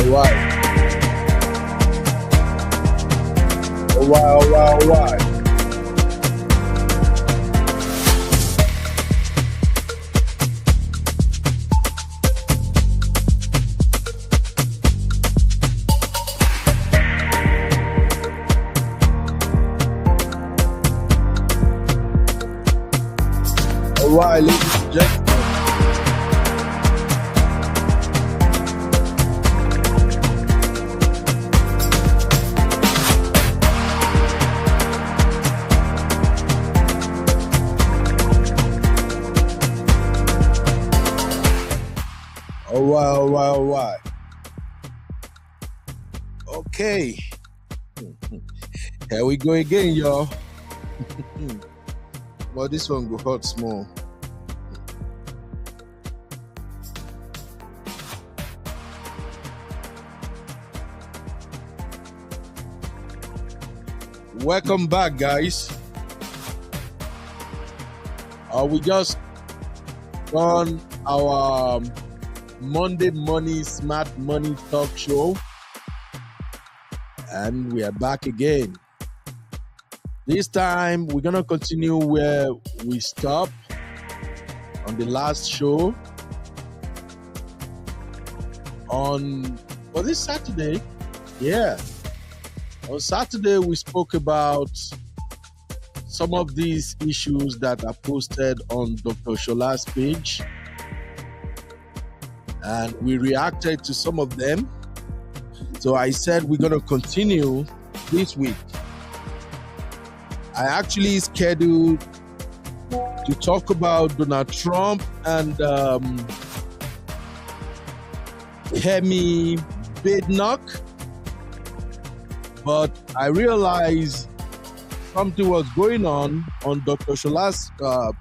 Alright. Alright. Alright, ladies and gentlemen. Alright. Okay. Here we go again, y'all. Well, this one go hot small. Welcome back, guys. We just done our Monday Money Smart Money Talk Show, and we are back again. This time we're gonna continue where we stopped on the last show on, was it Saturday? Yeah. On Saturday, we spoke about some of these issues that are posted on Dr. Shola's page, and we reacted to some of them. So I said we're going to continue this week. I actually scheduled to talk about Donald Trump and Hemi Badenoch, but I realized something was going on Dr. Shola's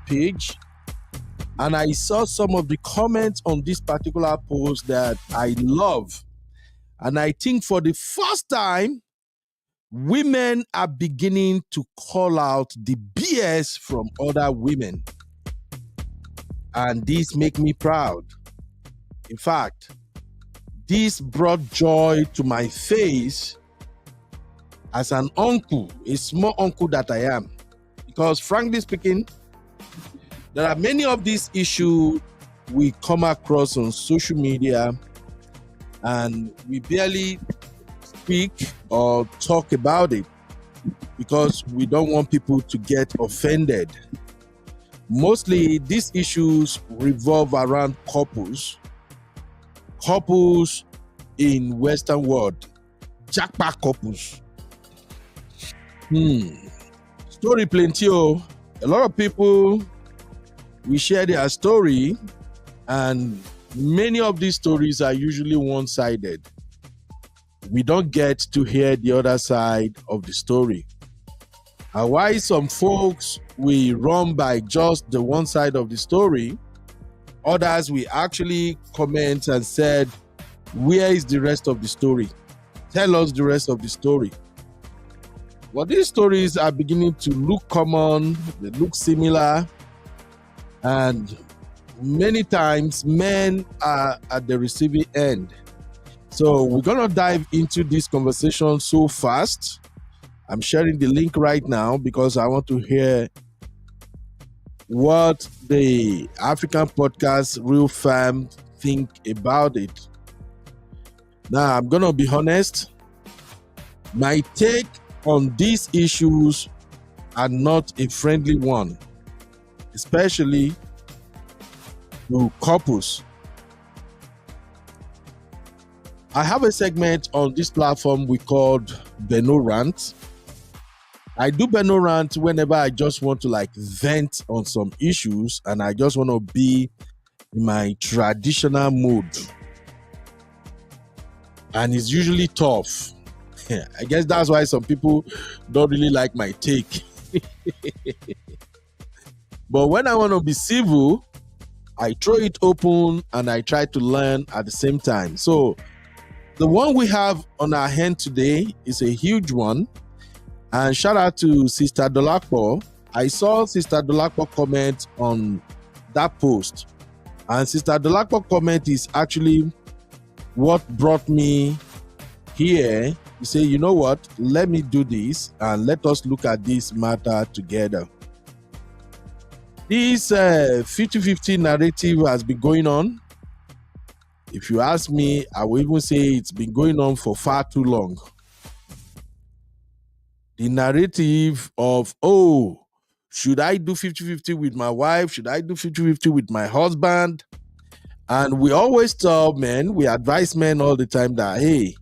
page, and I saw some of the comments on this particular post that I love. And I think for the first time, women are beginning to call out the BS from other women. And this makes me proud. In fact, this brought joy to my face as an uncle, a small uncle that I am. Because frankly speaking, there are many of these issues we come across on social media and we barely speak or talk about it because we don't want people to get offended. Mostly these issues revolve around couples in Western world, jackpot couples. Story plenty. A lot of people, we share their story, and many of these stories are usually one-sided. We don't get to hear the other side of the story. And why some folks we run by just the one side of the story, others we actually comment and said, where is the rest of the story? Tell us the rest of the story. Well, these stories are beginning to look common, they look similar, and many times men are at the receiving end. So we're going to dive into this conversation so fast. I'm sharing the link right now because I want to hear what the African podcast Real Fam think about it. Now, I'm going to be honest. My take on these issues are not a friendly one, especially to couples. I have a segment on this platform we called Beno Rant. I do Beno Rant whenever I just want to vent on some issues and I just want to be in my traditional mood. And it's usually tough. I guess that's why some people don't really like my take. But when I want to be civil, I throw it open and I try to learn at the same time. So the one we have on our hand today is a huge one. And shout out to Sister Dolapo. I saw Sister Dolapo comment on that post. And Sister Dolapo comment is actually what brought me here. You say, you know what, let me do this and let us look at this matter together. This 50-50 narrative has been going on. If you ask me, I will even say it's been going on for far too long. The narrative of, oh, should I do 50-50 with my wife? Should I do 50-50 with my husband? And we always tell men, we advise men all the time that, hey,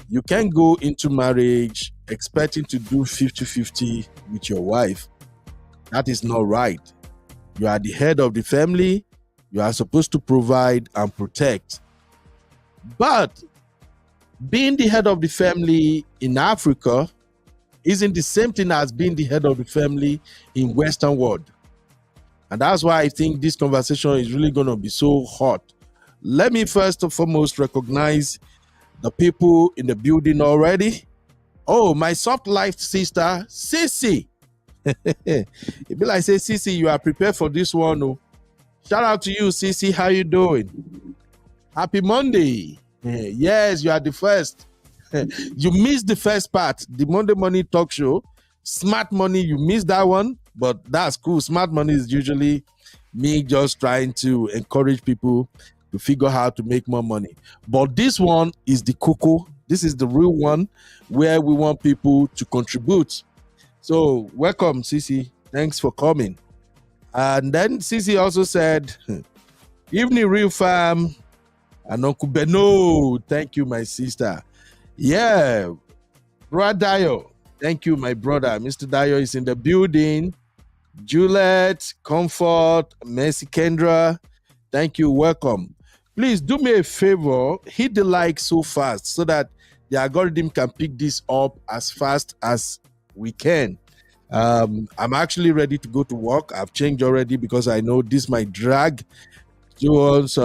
you can't go into marriage expecting to do 50-50 with your wife. That is not right. You are the head of the family. You are supposed to provide and protect. But being the head of the family in Africa isn't the same thing as being the head of the family in Western world. And that's why I think this conversation is really going to be so hot. Let me first and foremost recognize the people in the building already. Oh, my soft life sister, Sissy. It be like, say, Sissy, you are prepared for this one. Oh. Shout out to you, Sissy. How you doing? Happy Monday. Yes, you are the first. You missed the first part, the Monday Money Talk Show. Smart Money, you missed that one, but that's cool. Smart Money is usually me just trying to encourage people to figure out how to make more money. But this one is the cocoa. This is the real one where we want people to contribute. So welcome, Sissy. Thanks for coming. And then Sissy also said, evening, real fam. And Uncle Beno, thank you, my sister. Yeah, Brother Dio, thank you, my brother. Mr. Dio is in the building. Juliet, Comfort, Mercy Kendra, thank you, welcome. Please do me a favor, hit the like so fast so that the algorithm can pick this up as fast as we can. I'm actually ready to go to work. I've changed already because I know this might drag towards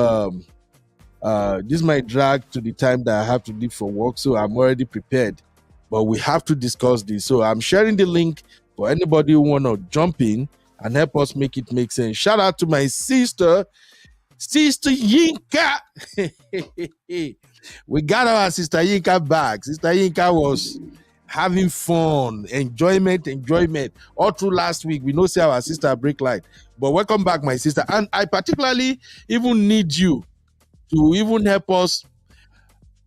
this might drag to the time that I have to leave for work, so I'm already prepared. But we have to discuss this. So I'm sharing the link for anybody who want to jump in and help us make it make sense. Shout out to my sister Yinka. We got our Sister Yinka back. Sister Yinka was having fun, enjoyment all through last week. We know see our sister break light, but welcome back, my sister. And I particularly even need you to even help us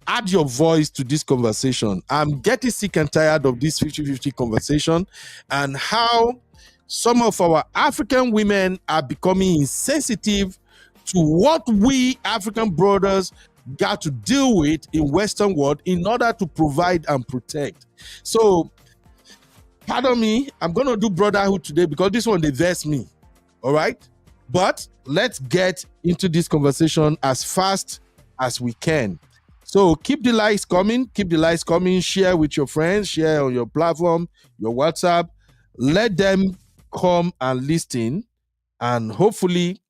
add your voice to this conversation. I'm getting sick and tired of this 50-50 conversation and how some of our African women are becoming insensitive to what we African brothers got to deal with in Western world in order to provide and protect. So, pardon me, I'm going to do brotherhood today because this one, they vex me. All right? But let's get into this conversation as fast as we can. So keep the likes coming, share with your friends, share on your platform, your WhatsApp. Let them come and listen. And hopefully,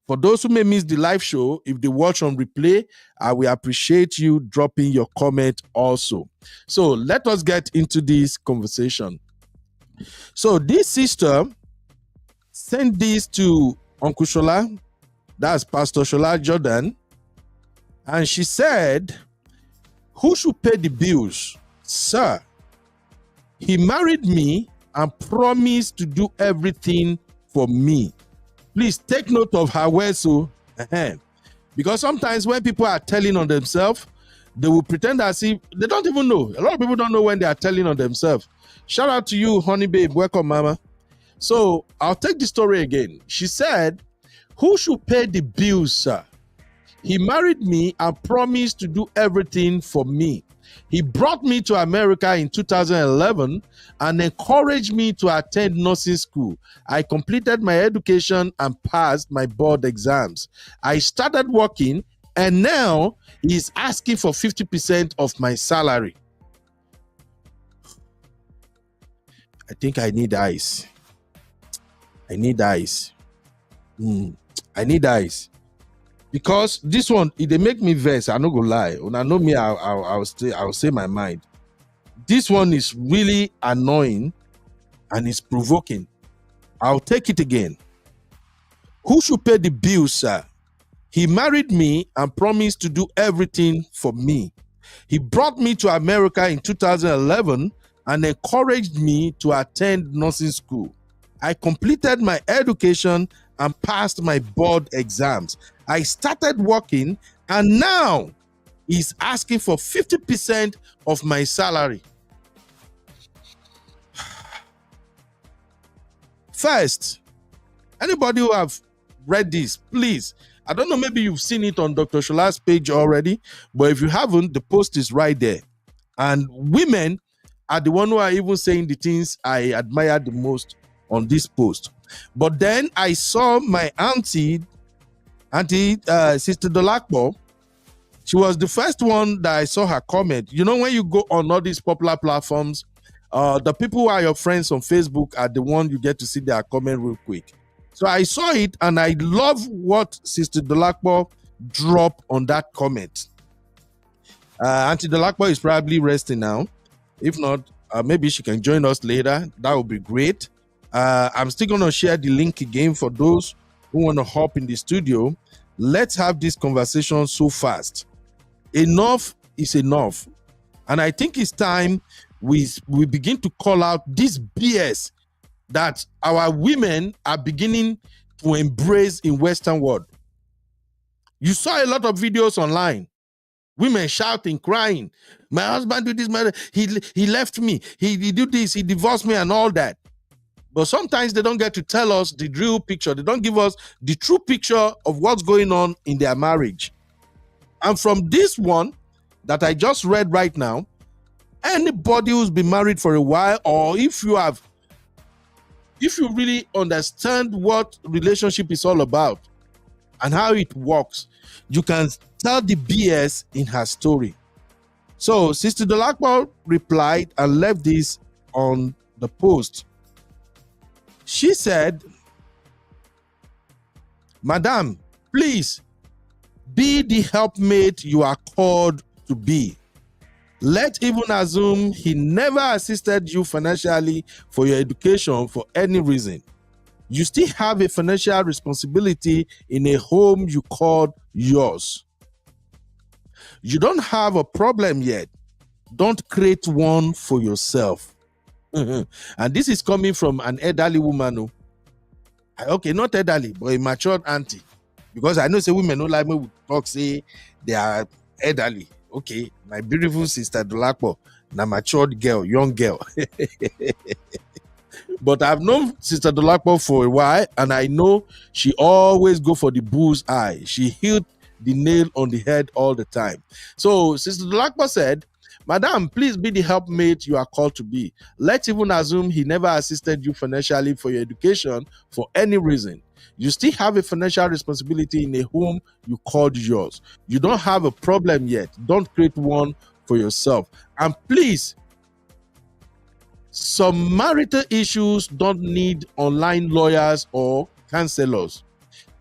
for those who may miss the live show, if they watch on replay, I will appreciate you dropping your comment also. So let us get into this conversation. So this sister sent this to Uncle Shola, that's Pastor Shola Jordan, and she said, who should pay the bills? Sir, he married me and promised to do everything for me. Please take note of her words, so because sometimes when people are telling on themselves, they will pretend as if they don't even know. A lot of people don't know when they are telling on themselves. Shout out to you, honey babe. Welcome, mama. So I'll take the story again. She said, who should pay the bills, sir? He married me and promised to do everything for me. He brought me to America in 2011 and encouraged me to attend nursing school. I completed my education and passed my board exams. I started working and now he's asking for 50% of my salary. I think I need ice. I need ice. I need ice. Because this one, it they make me vex. I no go lie. When I know me, I'll say my mind. This one is really annoying and it's provoking. I'll take it again. Who should pay the bills, sir? He married me and promised to do everything for me. He brought me to America in 2011 and encouraged me to attend nursing school. I completed my education and passed my board exams. I started working, and now he's asking for 50% of my salary. First, anybody who have read this, please, I don't know, maybe you've seen it on Dr. Shola's page already, but if you haven't, the post is right there. And women are the one who are even saying the things I admire the most on this post. But then I saw my auntie, Sister Dolakbo. She was the first one that I saw her comment. You know, when you go on all these popular platforms, the people who are your friends on Facebook are the one you get to see their comment real quick. So I saw it, and I love what Sister Dolakbo dropped on that comment. Auntie Dolakbo is probably resting now. If not, maybe she can join us later. That would be great. I'm still going to share the link again for those who want to hop in the studio. Let's have this conversation so fast. Enough is enough. And I think it's time we begin to call out this BS that our women are beginning to embrace in Western world. You saw a lot of videos online. Women shouting, crying. My husband did this, he left me, he did this, he divorced me and all that. But sometimes they don't get to tell us the real picture. They don't give us the true picture of what's going on in their marriage. And from this one that I just read right now, anybody who's been married for a while, or if you really understand what relationship is all about and how it works, you can tell the BS in her story. So Sister Dolakbo replied and left this on the post. She said, "Madam, please be the helpmate you are called to be. Let's even assume he never assisted you financially for your education for any reason. You still have a financial responsibility in a home you called yours. You don't have a problem yet. Don't create one for yourself." And this is coming from an elderly woman. Okay, not elderly, but a matured auntie. Because I know say women don't like me with talk, say they are elderly. Okay, my beautiful Sister Dolakbo, a matured girl, young girl. But I've known Sister Dolakbo for a while, and I know she always go for the bull's eye. She hit the nail on the head all the time. So Sister Dolakbo said, "Madam, please be the helpmate you are called to be. Let's even assume he never assisted you financially for your education for any reason. You still have a financial responsibility in a home you called yours. You don't have a problem yet. Don't create one for yourself. And please, some marital issues don't need online lawyers or counselors.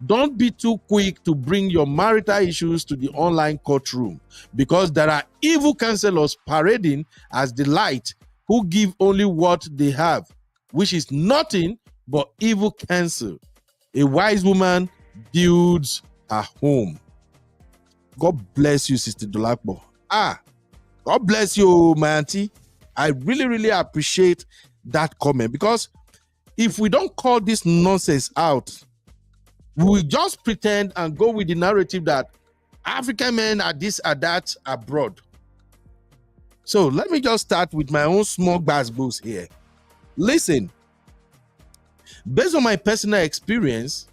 Don't be too quick to bring your marital issues to the online courtroom, because there are evil counselors parading as the light who give only what they have, which is nothing but evil counsel. A wise woman builds her home." God bless you, Sister Dolakbo. God bless you, my auntie. I really, really appreciate that comment, because if we don't call this nonsense out, we will just pretend and go with the narrative that African men are this or that abroad. So let me just start with my own small boost here. Listen, based on my personal experience,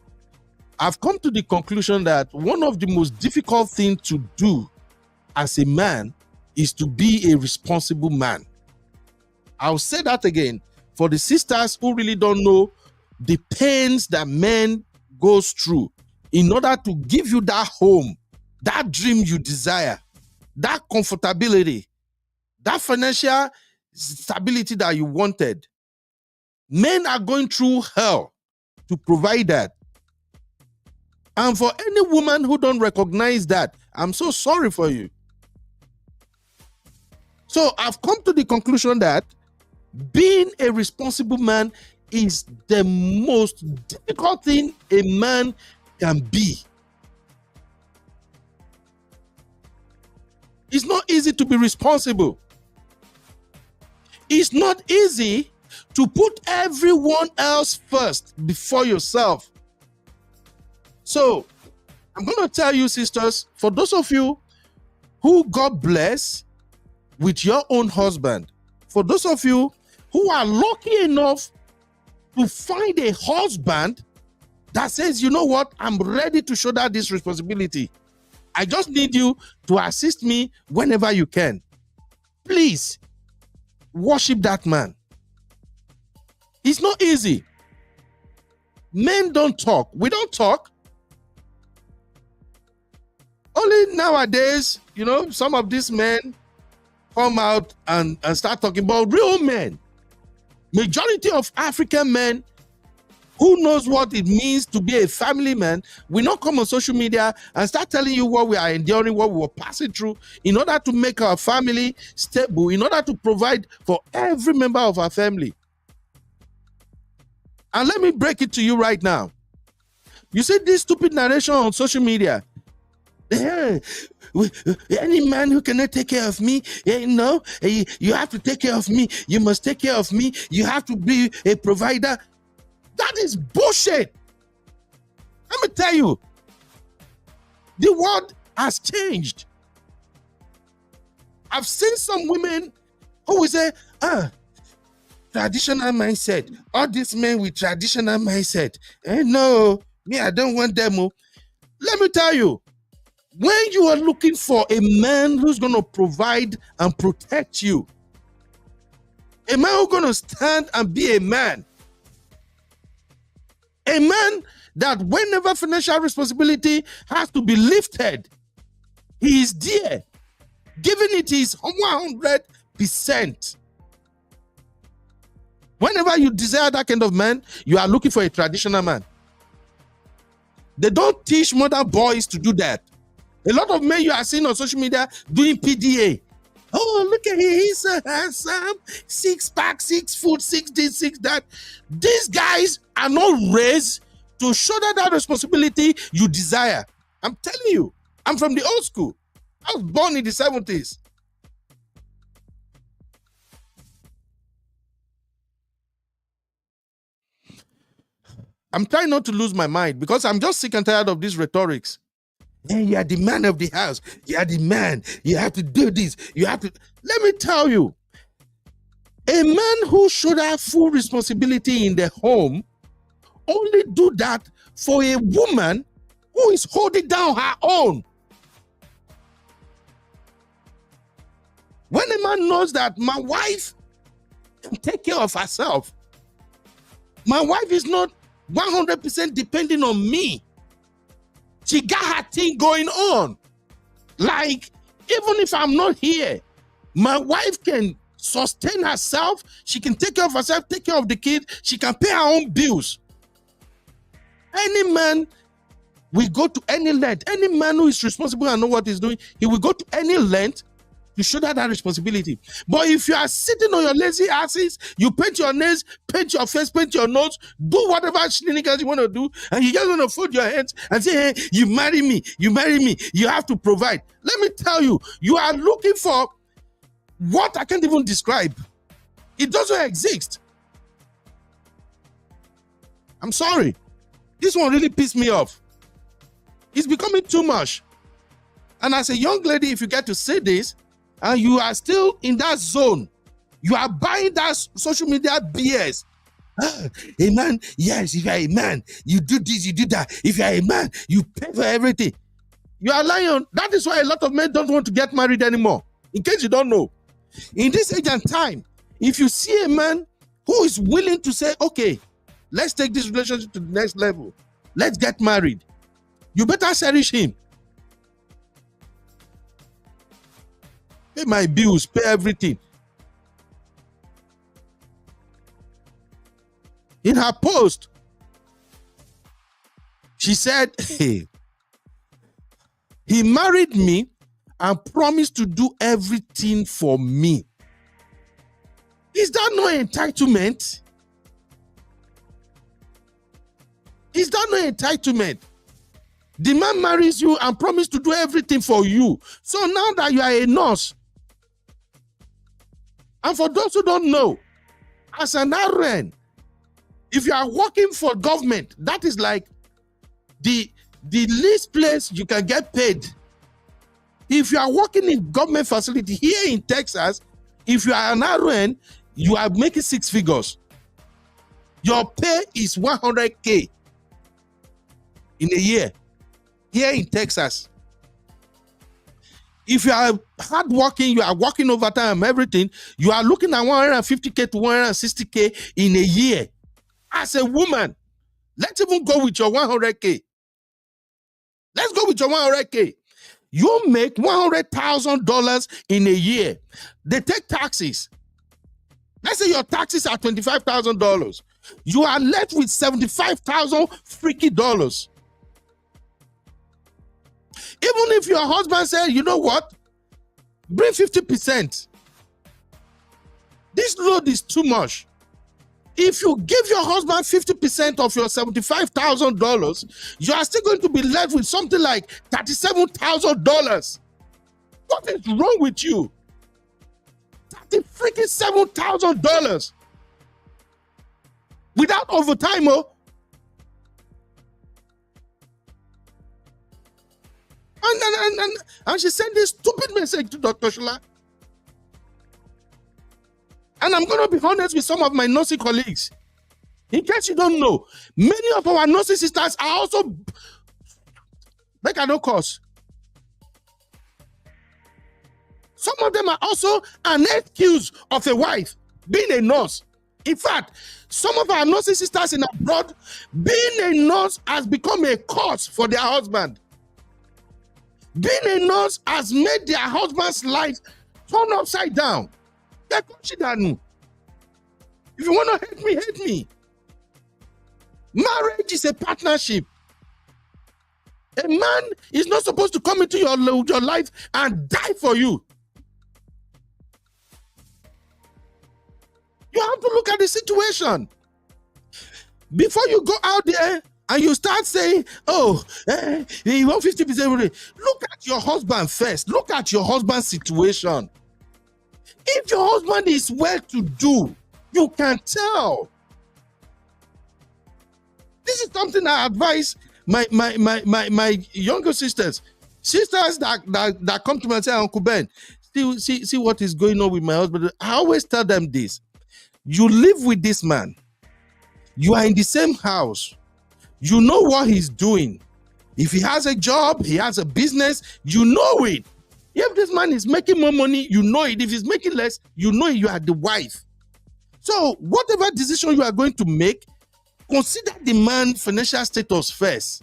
I've come to the conclusion that one of the most difficult things to do as a man is to be a responsible man. I'll say that again for the sisters who really don't know the pains that men goes through in order to give you that home, that dream you desire, that comfortability, that financial stability that you wanted. Men are going through hell to provide that. And for any woman who don't recognize that, I'm so sorry for you. So I've come to the conclusion that being a responsible man is the most difficult thing a man can be. It's not easy to be responsible. It's not easy to put everyone else first before yourself. So, I'm going to tell you, sisters, for those of you who God bless with your own husband, for those of you who are lucky enough to find a husband that says, you know what, I'm ready to shoulder this responsibility. I just need you to assist me whenever you can. Please, worship that man. It's not easy. Men don't talk. We don't talk. Only nowadays, you know, some of these men come out and start talking about real men. Majority of African men who knows what it means to be a family man will not come on social media and start telling you what we are enduring, what we were passing through in order to make our family stable, in order to provide for every member of our family. And let me break it to you right now. You see this stupid narration on social media. Any man who cannot take care of me, no, you have to take care of me. You must take care of me. You have to be a provider. That is bullshit. Let me tell you, the world has changed. I've seen some women who will say, traditional mindset. All these men with traditional mindset. No, me, I don't want them. Let me tell you, when you are looking for a man who's going to provide and protect you, a man who's going to stand and be a man that whenever financial responsibility has to be lifted, he is there, giving it his 100%. Whenever you desire that kind of man, you are looking for a traditional man. They don't teach modern boys to do that. A lot of men you are seeing on social media doing PDA. Oh, look at him, he's so handsome. 6 pack, 6 foot, 6 this, 6 that. These guys are not raised to shoulder that responsibility you desire. I'm telling you, I'm from the old school. I was born in the 70s. I'm trying not to lose my mind because I'm just sick and tired of these rhetorics. Hey, you are the man of the house. You are the man. You have to do this. You have to. Let me tell you, a man who should have full responsibility in the home only do that for a woman who is holding down her own. When a man knows that my wife can take care of herself, my wife is not 100% depending on me. She got her thing going on. Like, even if I'm not here, my wife can sustain herself. She can take care of herself, take care of the kid. She can pay her own bills. Any man will go to any length. Any man who is responsible and know what he's doing, he will go to any length to shoulder that responsibility. But if you are sitting on your lazy asses, you paint your nails, paint your face, paint your nose, do whatever shenanigans you want to do, and you just want to fold your hands and say, hey, you marry me, you have to provide. Let me tell you, you are looking for what I can't even describe. It doesn't exist. I'm sorry. This one really pissed me off. It's becoming too much. And as a young lady, if you get to say this, and you are still in that zone, you are buying that social media BS. A man, yes, if you are a man, you do this, you do that. If you are a man, you pay for everything. You are lying. That is why a lot of men don't want to get married anymore. In case you don't know. In this age and time, if you see a man who is willing to say, okay, let's take this relationship to the next level. Let's get married. You better cherish him. Pay my bills, pay everything. In her post, she said, hey, he married me and promised to do everything for me. Is that not entitlement? Is that not entitlement? The man marries you and promises to do everything for you. So now that you are a nurse, and for those who don't know, as an RN, if you are working for government, that is like the least place you can get paid. If you are working in government facility here in Texas, if you are an RN, you are making 6 figures. Your pay is 100K in a year here in Texas. If you are hardworking, you are working overtime, everything, you are looking at 150K to 160K in a year. As a woman, let's even go with your 100K. Let's go with your 100K. You make $100,000 in a year. They take taxes. Let's say your taxes are $25,000. You are left with $75,000 freaky dollars. Even if your husband says, you know what, bring 50%. This load is too much. If you give your husband 50% of your $75,000, you are still going to be left with something like $37,000. What is wrong with you? $37,000 without overtime, oh. And she sent this stupid message to Dr. Shola. And I'm going to be honest with some of my nursing colleagues. In case you don't know, many of our nursing sisters are also, make a no course. Some of them are also an excuse of a wife being a nurse. In fact, some of our nursing sisters in abroad, being a nurse has become a curse for their husband. Being a nurse has made their husband's life turn upside down. If you want to hate me. Marriage is a partnership. A man is not supposed to come into your life and die for you. You have to look at the situation. Before you go out there and you start saying, oh, you want 50%. Look at your husband first. Look at your husband's situation. If your husband is well-to-do, you can tell. This is something I advise my younger sisters that come to me and say, Uncle Ben, see what is going on with my husband. I always tell them this. You live with this man. You are in the same house. You know what he's doing. If he has a job, he has a business, you know it. If this man is making more money, you know it. If he's making less, you know it. You are the wife. So whatever decision you are going to make, consider the man's financial status first.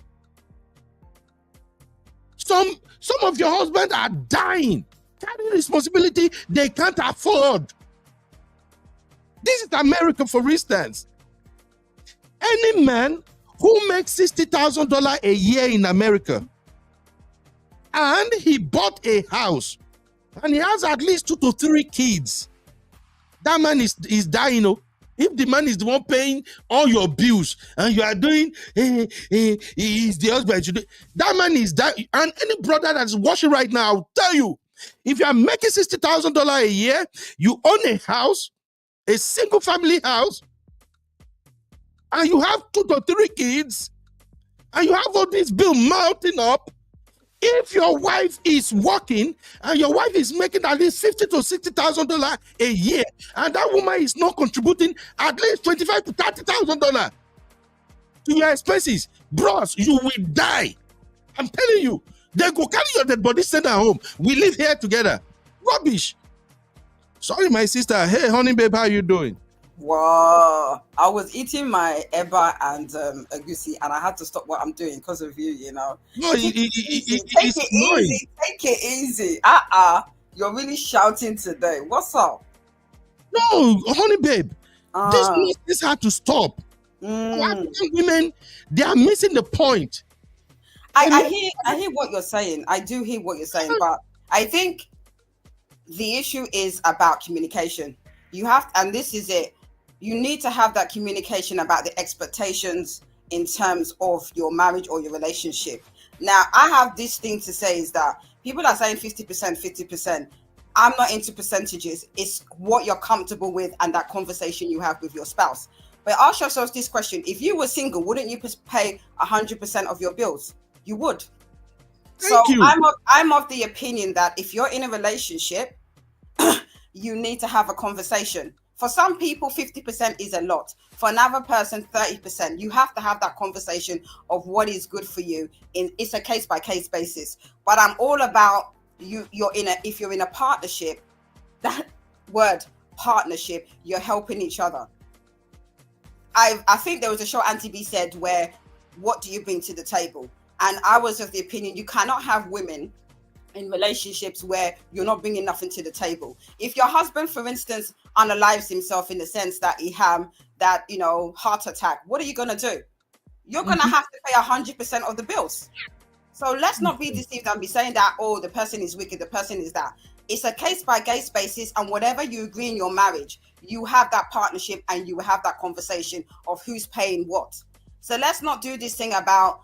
Some of your husbands are dying, carrying responsibility they can't afford. This is America, for instance. Any man who makes $60,000 a year in America, and he bought a house, and he has at least 2 to 3 kids, that man is dying. If the man is the one paying all your bills, and you are doing, he's the husband, that man is dying. And any brother that's watching right now, I'll tell you, if you are making $60,000 a year, you own a house, a single family house, and you have 2 to 3 kids, and you have all these bills mounting up. If your wife is working and your wife is making at least $50,000 to $60,000 a year, and that woman is not contributing at least $25,000 to $30,000 to your expenses, bros, you will die. I'm telling you, they go carry your dead body, send her home. We live here together. Rubbish. Sorry, my sister. Hey, honey, babe, how you doing? Wow, I was eating my eba and egusi, and I had to stop what I'm doing because of you. You know, no, take it easy. Take it easy. You're really shouting today. What's up? No, honey, babe, this had to stop. African women, they are missing the point. I hear what you're saying. I do hear what you're saying, but I think the issue is about communication. You have, and this is it. You need to have that communication about the expectations in terms of your marriage or your relationship. Now, I have this thing to say is that people are saying 50%, 50%. I'm not into percentages. It's what you're comfortable with and that conversation you have with your spouse. But ask yourselves this question. If you were single, wouldn't you pay 100% of your bills? You would. So Thank you. I'm of the opinion that if you're in a relationship, you need to have a conversation. For some people, 50% is a lot. For another person, 30%. You have to have that conversation of what is good for you. It's a case by case basis. But I'm all about if you're in a partnership, that word partnership, you're helping each other. I think there was a show Auntie B said where, what do you bring to the table? And I was of the opinion you cannot have women in relationships where you're not bringing nothing to the table. If your husband, for instance, unalives himself in the sense that he had that, heart attack, what are you going to do? You're going to have to pay 100% of the bills. So let's not be deceived and be saying that, oh, the person is wicked, the person is that. It's a case by case basis, and whatever you agree in your marriage, you have that partnership and you have that conversation of who's paying what. So let's not do this thing about,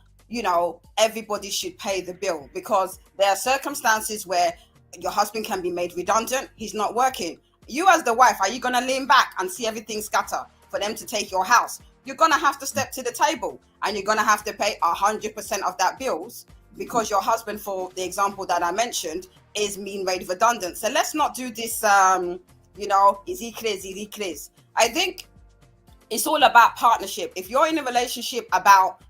everybody should pay the bill, because there are circumstances where your husband can be made redundant. He's not working. You as the wife, are you going to lean back and see everything scatter for them to take your house? You're going to have to step to the table and you're going to have to pay 100% of that bills because your husband, for the example that I mentioned, is being made redundant. So let's not do this, is he clear? I think it's all about partnership. If you're in a relationship about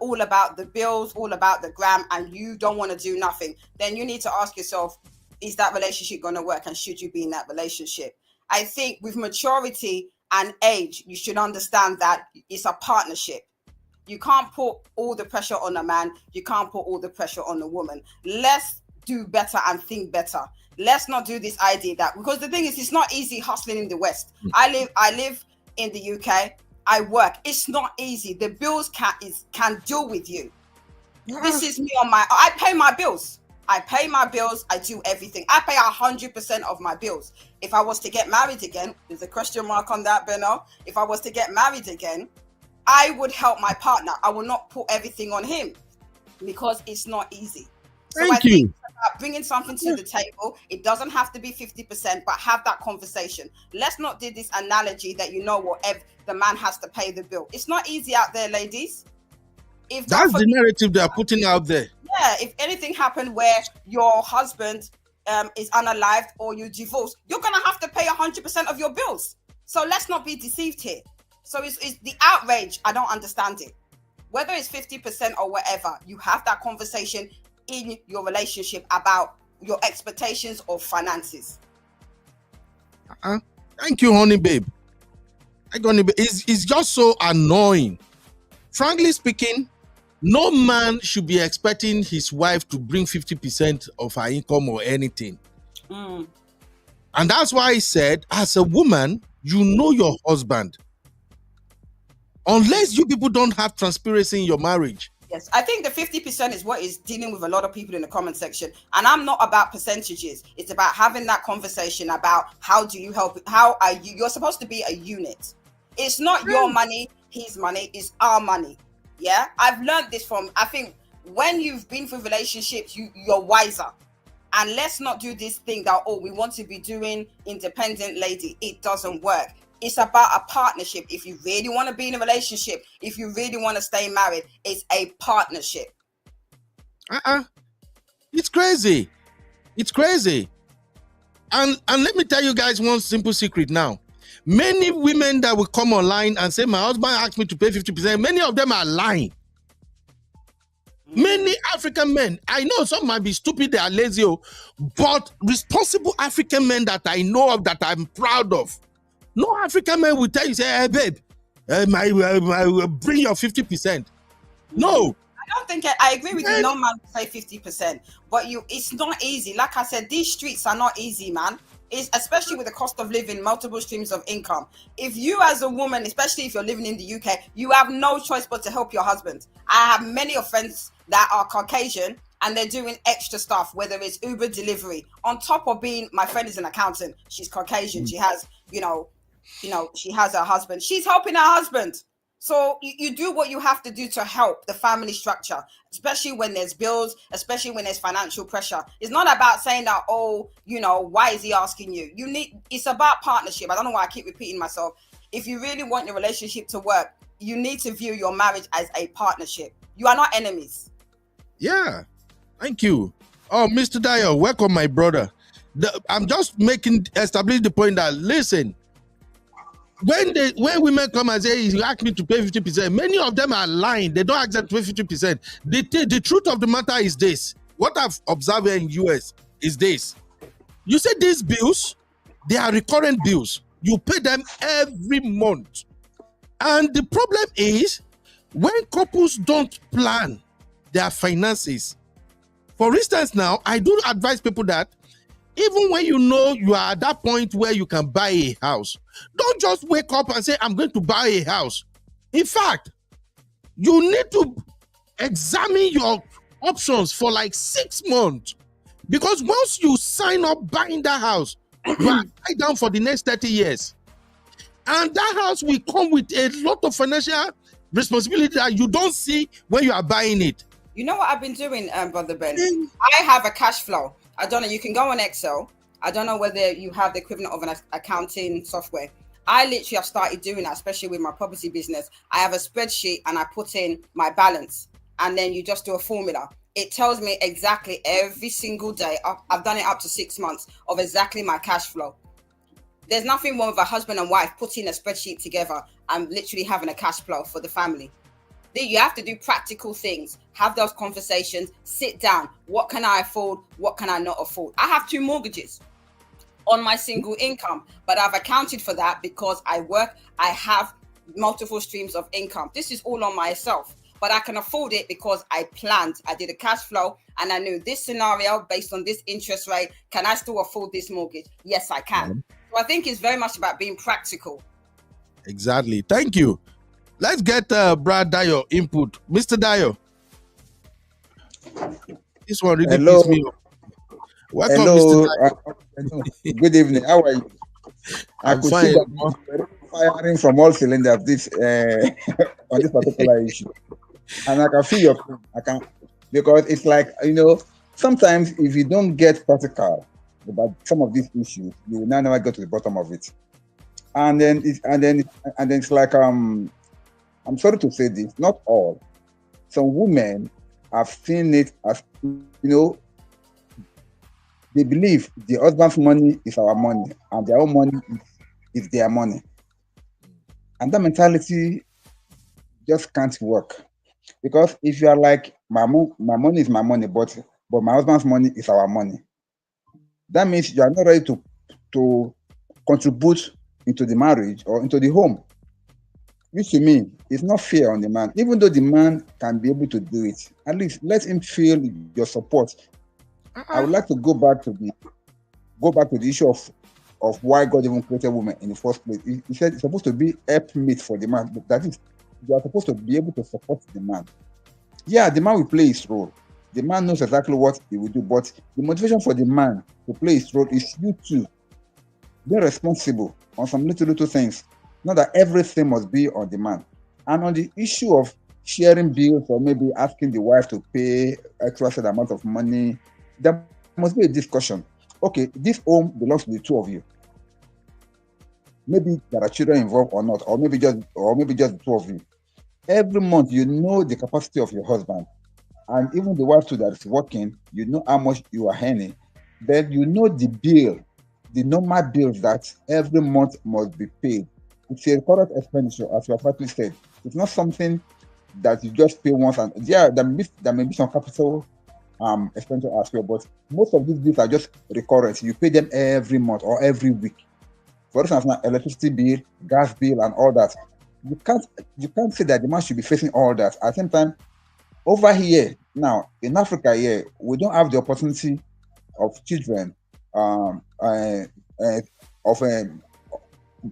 all about the bills, all about the gram, and you don't want to do nothing, then you need to ask yourself, is that relationship going to work, and should you be in that relationship? I think with maturity and age, you should understand that it's a partnership. You can't put all the pressure on a man. You can't put all the pressure on a woman. Let's do better and think better. Let's not do this idea that, because the thing is, it's not easy hustling in the West. I live in the UK. I work. It's not easy. The bills can deal with you. This is me I pay my bills. I do everything. I pay 100% of my bills. If I was to get married again, there's a question mark on that, Benno. If I was to get married again, I would help my partner. I will not put everything on him because it's not easy. So Thank you. think about bringing something to the table. It doesn't have to be 50%, but have that conversation. Let's not do this analogy that the man has to pay the bill. It's not easy out there, ladies. If that's the narrative they are putting out there. Yeah, if anything happened where your husband is unalived or you divorce, you're gonna have to pay 100% of your bills. So let's not be deceived here. So it's the outrage. I don't understand it. Whether it's 50% or whatever, you have that conversation in your relationship about your expectations of finances. Thank you, honey babe. It's just so annoying. Frankly speaking, no man should be expecting his wife to bring 50% of her income or anything. And that's why I said, as a woman, you know your husband. Unless you people don't have transparency in your marriage. Yes, I think the 50% is what is dealing with a lot of people in the comment section. And I'm not about percentages. It's about having that conversation about how do you help? How are you? You're supposed to be a unit. It's not your money, his money, it's our money. Yeah, I've learned this I think when you've been through relationships, you're wiser. And let's not do this thing that, we want to be doing independent lady. It doesn't work. It's about a partnership. If you really want to be in a relationship, if you really want to stay married, it's a partnership. It's crazy. It's crazy. And let me tell you guys one simple secret now. Many women that will come online and say, my husband asked me to pay 50%, many of them are lying. Many African men, I know some might be stupid, they are lazy, but responsible African men that I know of, that I'm proud of, no African man will tell you, say, hey, babe, bring your 50%. No. I don't think I agree with you. No man will say 50%, but it's not easy. Like I said, these streets are not easy, man. It's especially with the cost of living, multiple streams of income. If you as a woman, especially if you're living in the UK, you have no choice but to help your husband. I have many of friends that are Caucasian and they're doing extra stuff, whether it's Uber delivery. On top of my friend is an accountant. She's Caucasian. She has, she has her husband. She's helping her husband. So you do what you have to do to help the family structure, especially when there's bills, especially when there's financial pressure. It's not about saying that, oh, why is he asking you? It's about partnership. I don't know why I keep repeating myself. If you really want your relationship to work, you need to view your marriage as a partnership. You are not enemies. Yeah. Thank you. Oh, Mr. Dyer, welcome, my brother. I'm just establish the point that, listen, when women come and say, you ask me to pay 50%, many of them are lying. They don't ask them to pay 50%. The truth of the matter is this. What I've observed in US is this. You say these bills, they are recurrent bills. You pay them every month. And the problem is, when couples don't plan their finances. For instance, now, I do advise people that even when you are at that point where you can buy a house, don't just wake up and say, I'm going to buy a house. In fact, you need to examine your options for like 6 months. Because once you sign up buying that house, you are tied down for the next 30 years. And that house will come with a lot of financial responsibility that you don't see when you are buying it. You know what I've been doing, Brother Ben? I have a cash flow. I don't know. You can go on Excel. I don't know whether you have the equivalent of an accounting software. I literally have started doing that, especially with my property business. I have a spreadsheet and I put in my balance, and then you just do a formula. It tells me exactly every single day. I've done it up to 6 months of exactly my cash flow. There's nothing wrong with a husband and wife putting a spreadsheet together and literally having a cash flow for the family. You have to do practical things, have those conversations, sit down. What can I afford? What can I not afford? I have 2 mortgages on my single income, but I've accounted for that because I work. I have multiple streams of income. This is all on myself, but I can afford it because I planned. I did a cash flow and I knew this scenario based on this interest rate. Can I still afford this mortgage? Yes, I can. So I think it's very much about being practical. Exactly. Thank you. Let's get Brad Dio input. Mr. Dio. This one really pissed me off. Welcome, Mr. Dio. Good evening. How are you? I could fine. see that you're firing from all cylinders on this particular issue. And I can feel your pain. Because it's like, sometimes if you don't get practical about some of these issues, you will never get to the bottom of it. And then it's like I'm sorry to say this, not all. Some women have seen it as, they believe the husband's money is our money and their own money is their money. And that mentality just can't work. Because if you are like, my money is my money, but my husband's money is our money, that means you are not ready to contribute into the marriage or into the home. Which to me is not fair on the man. Even though the man can be able to do it, at least let him feel your support. I would like to go back to the issue of why God even created women in the first place. He said it's supposed to be helpmate for the man. That is, you are supposed to be able to support the man. Yeah, the man will play his role. The man knows exactly what he will do, but the motivation for the man to play his role is you too. Be responsible on some little things. Not that everything must be on the man. And on the issue of sharing bills or maybe asking the wife to pay extra set amount of money, there must be a discussion. Okay, this home belongs to the 2 of you. Maybe there are children involved or not, or maybe just the 2 of you. Every month, you know the capacity of your husband, and even the wife too that is working, you know how much you are earning. Then you know the bill, the normal bills that every month must be paid. It's a current expenditure, as you have rightly said. It's not something that you just pay once, and there may be some capital expenditure as well, but most of these bills are just recurrent. You pay them every month or every week. For instance, now electricity bill, gas bill, and all that. You can't say that the man should be facing all that. At the same time, over here now in Africa, we don't have the opportunity of children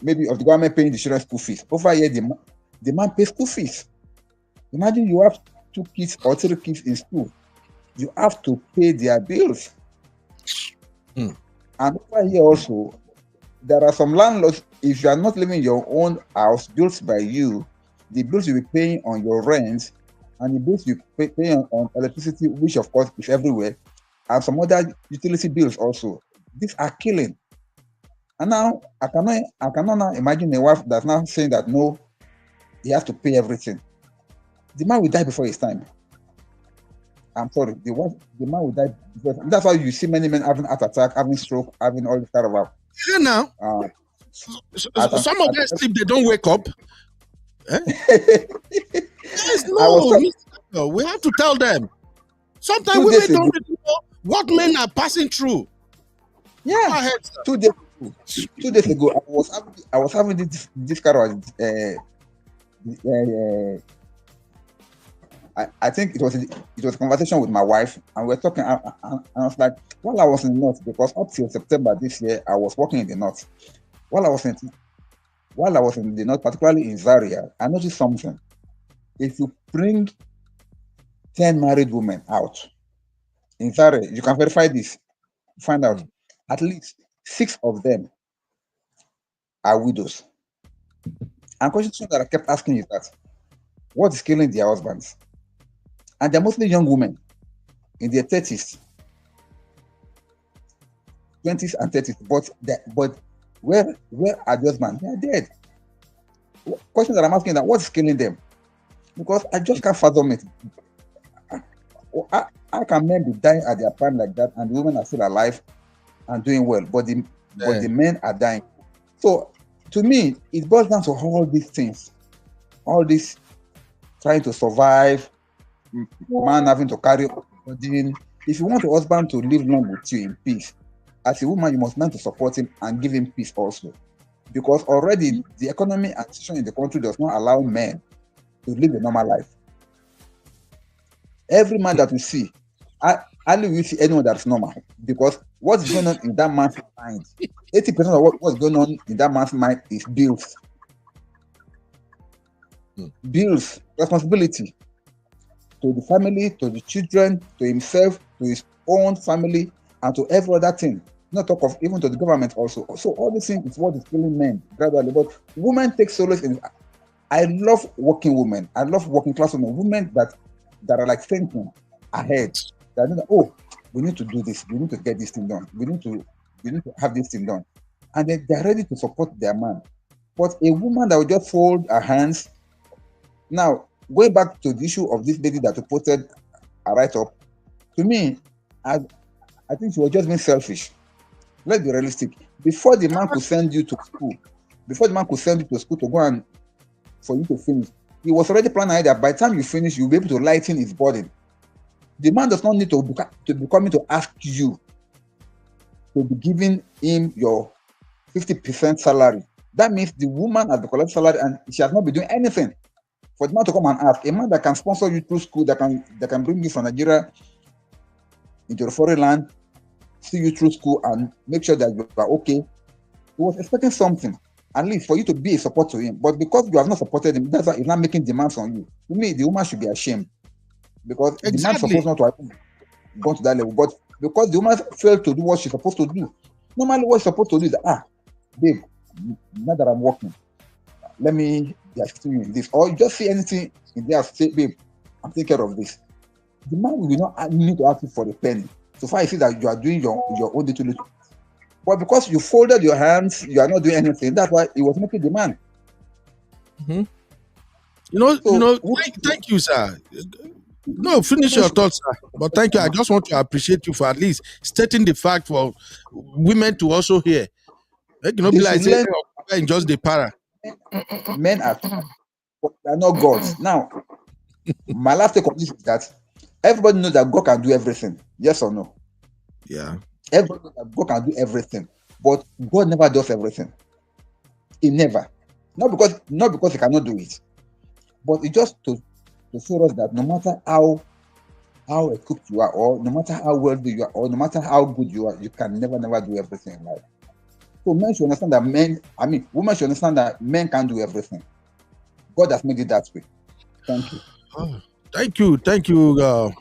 maybe of the government paying the children's school fees. Over here, the man pays school fees. Imagine you have 2 kids or 3 kids in school. You have to pay their bills. And over here also, there are some landlords, if you are not living in your own house built by you, the bills you'll be paying on your rent, and the bills you pay on electricity, which of course is everywhere, and some other utility bills also. These are killing. And now I cannot now imagine a wife that's now saying that no, he has to pay everything. The man will die before his time. I'm sorry, the man will die before. That's why you see many men having heart attack, having stroke, having all this kind of Yeah, now uh, some of them sleep, they don't wake up. Eh? Yes, I was no, no, we have to tell them. Sometimes 2 women days ago. don't really know what men are passing through. Go Yeah, ahead, sir. 2 days ago, I was having this kind of I think it was a conversation with my wife, and we were talking. And I was like, while I was in the north, because up till September this year, I was working in the north. While I was in the north, particularly in Zaria, I noticed something. If you bring 10 married women out in Zaria, you can verify this. Find out at least 6 of them are widows. And question that I kept asking is that what is killing their husbands? And they're mostly young women in their 30s, 20s and 30s. But where are the husbands? They are dead. Question that I'm asking that what is killing them? Because I just can't fathom it. How can men be dying at their prime like that, and the women are still alive and doing well, but the men are dying? So to me, it boils down to all these things, all this trying to survive, man having to carry burden. If you want your husband to live long with you in peace, as a woman, you must learn to support him and give him peace also. Because already the economy and situation in the country does not allow men to live a normal life. Every man that we see, I hardly will see anyone that's normal. Because what's going on in that man's mind, 80% of what's going on in that man's mind is bills. Bills, responsibility to the family, to the children, to himself, to his own family, and to every other thing. Not talk of even to the government also. So all these things is what is killing men gradually. But women take solace in. I love working women. I love working class women. Women that are like thinking ahead. That know, oh, we need to do this. We need to get this thing done. We need to have this thing done. And then they're ready to support their man. But a woman that will just fold her hands. Now, going back to the issue of this lady that reported a write-up, to me, I think she was just being selfish. Let's be realistic. Before the man could send you to school, to go and for you to finish, he was already planning that by the time you finish, you'll be able to lighten his burden. The man does not need to be coming to ask you to be giving him your 50% salary. That means the woman has the collected salary and she has not been doing anything. For the man to come and ask, a man that can sponsor you through school, that can bring you from Nigeria into the foreign land, see you through school and make sure that you are okay. He was expecting something, at least for you to be a support to him. But because you have not supported him, that's why he's not making demands on you. To me, the woman should be ashamed because the man is supposed not to have gone to that level. But because the woman failed to do what she's supposed to do, normally what she's supposed to do is, babe, now that I'm working, let me be assisting you in this. Or you just see anything in there, say, babe, I'm taking care of this. The man will not need to ask you for a penny. So far, you see that you are doing your own little. But because you folded your hands, you are not doing anything. That's why he was making demand. Thank you, sir. No, finish your thoughts, sir. But thank you. I just want to appreciate you for at least stating the fact for women to also hear. They be like saying, just the para. Men are not gods. Now, my last take on this is that everybody knows that God can do everything. Yes or no? Yeah. Everybody knows that God can do everything, but God never does everything. He never. Not because he cannot do it, but it's just to show us that no matter how equipped you are, or no matter how wealthy you are, or no matter how good you are, you can never do everything in life. So men should understand that women should understand that men can't do everything. God has made it that way. Thank you. Thank you,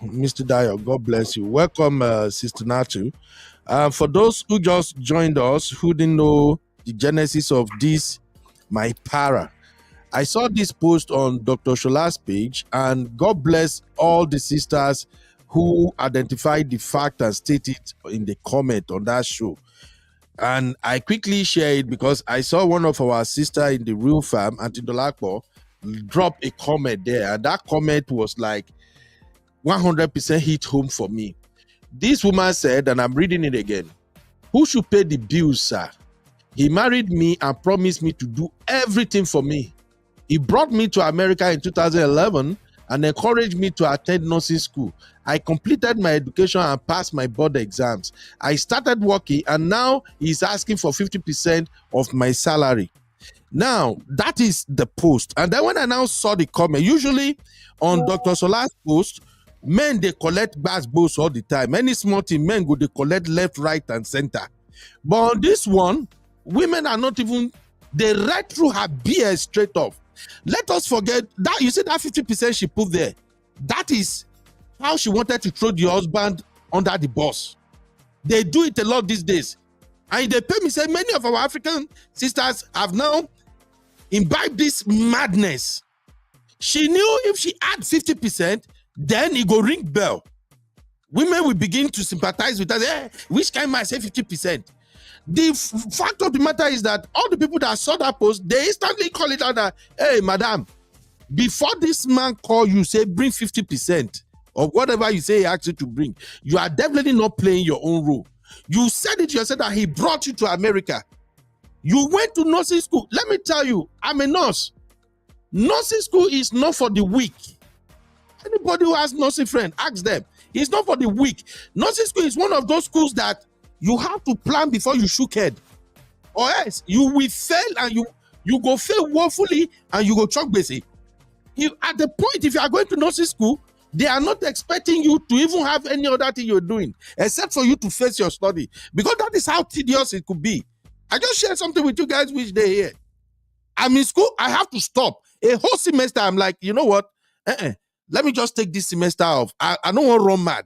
Mr. Dio. God bless you. Welcome, Sister Natu. For those who just joined us, who didn't know the genesis of this, my para, I saw this post on Dr. Shola's page, and God bless all the sisters who identified the fact and stated in the comment on that show. And I quickly share it because I saw one of our sister in the real farm, Auntie Dolakbo, drop a comment there. And that comment was like 100% hit home for me. This woman said, and I'm reading it again, "Who should pay the bills, sir? He married me and promised me to do everything for me. He brought me to America in 2011 and encouraged me to attend nursing school. I completed my education and passed my board exams. I started working and now he's asking for 50% of my salary." Now, that is the post. And then when I now saw the comment, usually on Dr. Sola's post, men, they collect bass boats all the time. Any small thing, men go, they collect left, right, and center. But on this one, women are not even, they read through her BS straight off. Let us forget that, you see that 50% she put there, that is how she wanted to throw the husband under the bus. They do it a lot these days. And they pay me, say many of our African sisters have now imbibed this madness. She knew if she add 50%, then it go ring bell. Women will begin to sympathize with her. Which kind might say 50%? The fact of the matter is that all the people that saw that post, they instantly call it out that, "Hey, madam, before this man call you, say bring 50% or whatever you say he asked you to bring, you are definitely not playing your own role. You said it yourself that he brought you to America. You went to nursing school. Let me tell you, I'm a nurse. Nursing school is not for the weak. Anybody who has nursing friend, ask them. It's not for the weak. Nursing school is one of those schools that you have to plan before you shook head. Or else you will fail and you go fail woefully and you go chalk basic. At the point, if you are going to nursing school, they are not expecting you to even have any other thing you're doing except for you to face your study, because that is how tedious it could be. I just shared something with you guys which day here. I'm in school, I have to stop. A whole semester, I'm like, you know what? Let me just take this semester off. I don't want to run mad.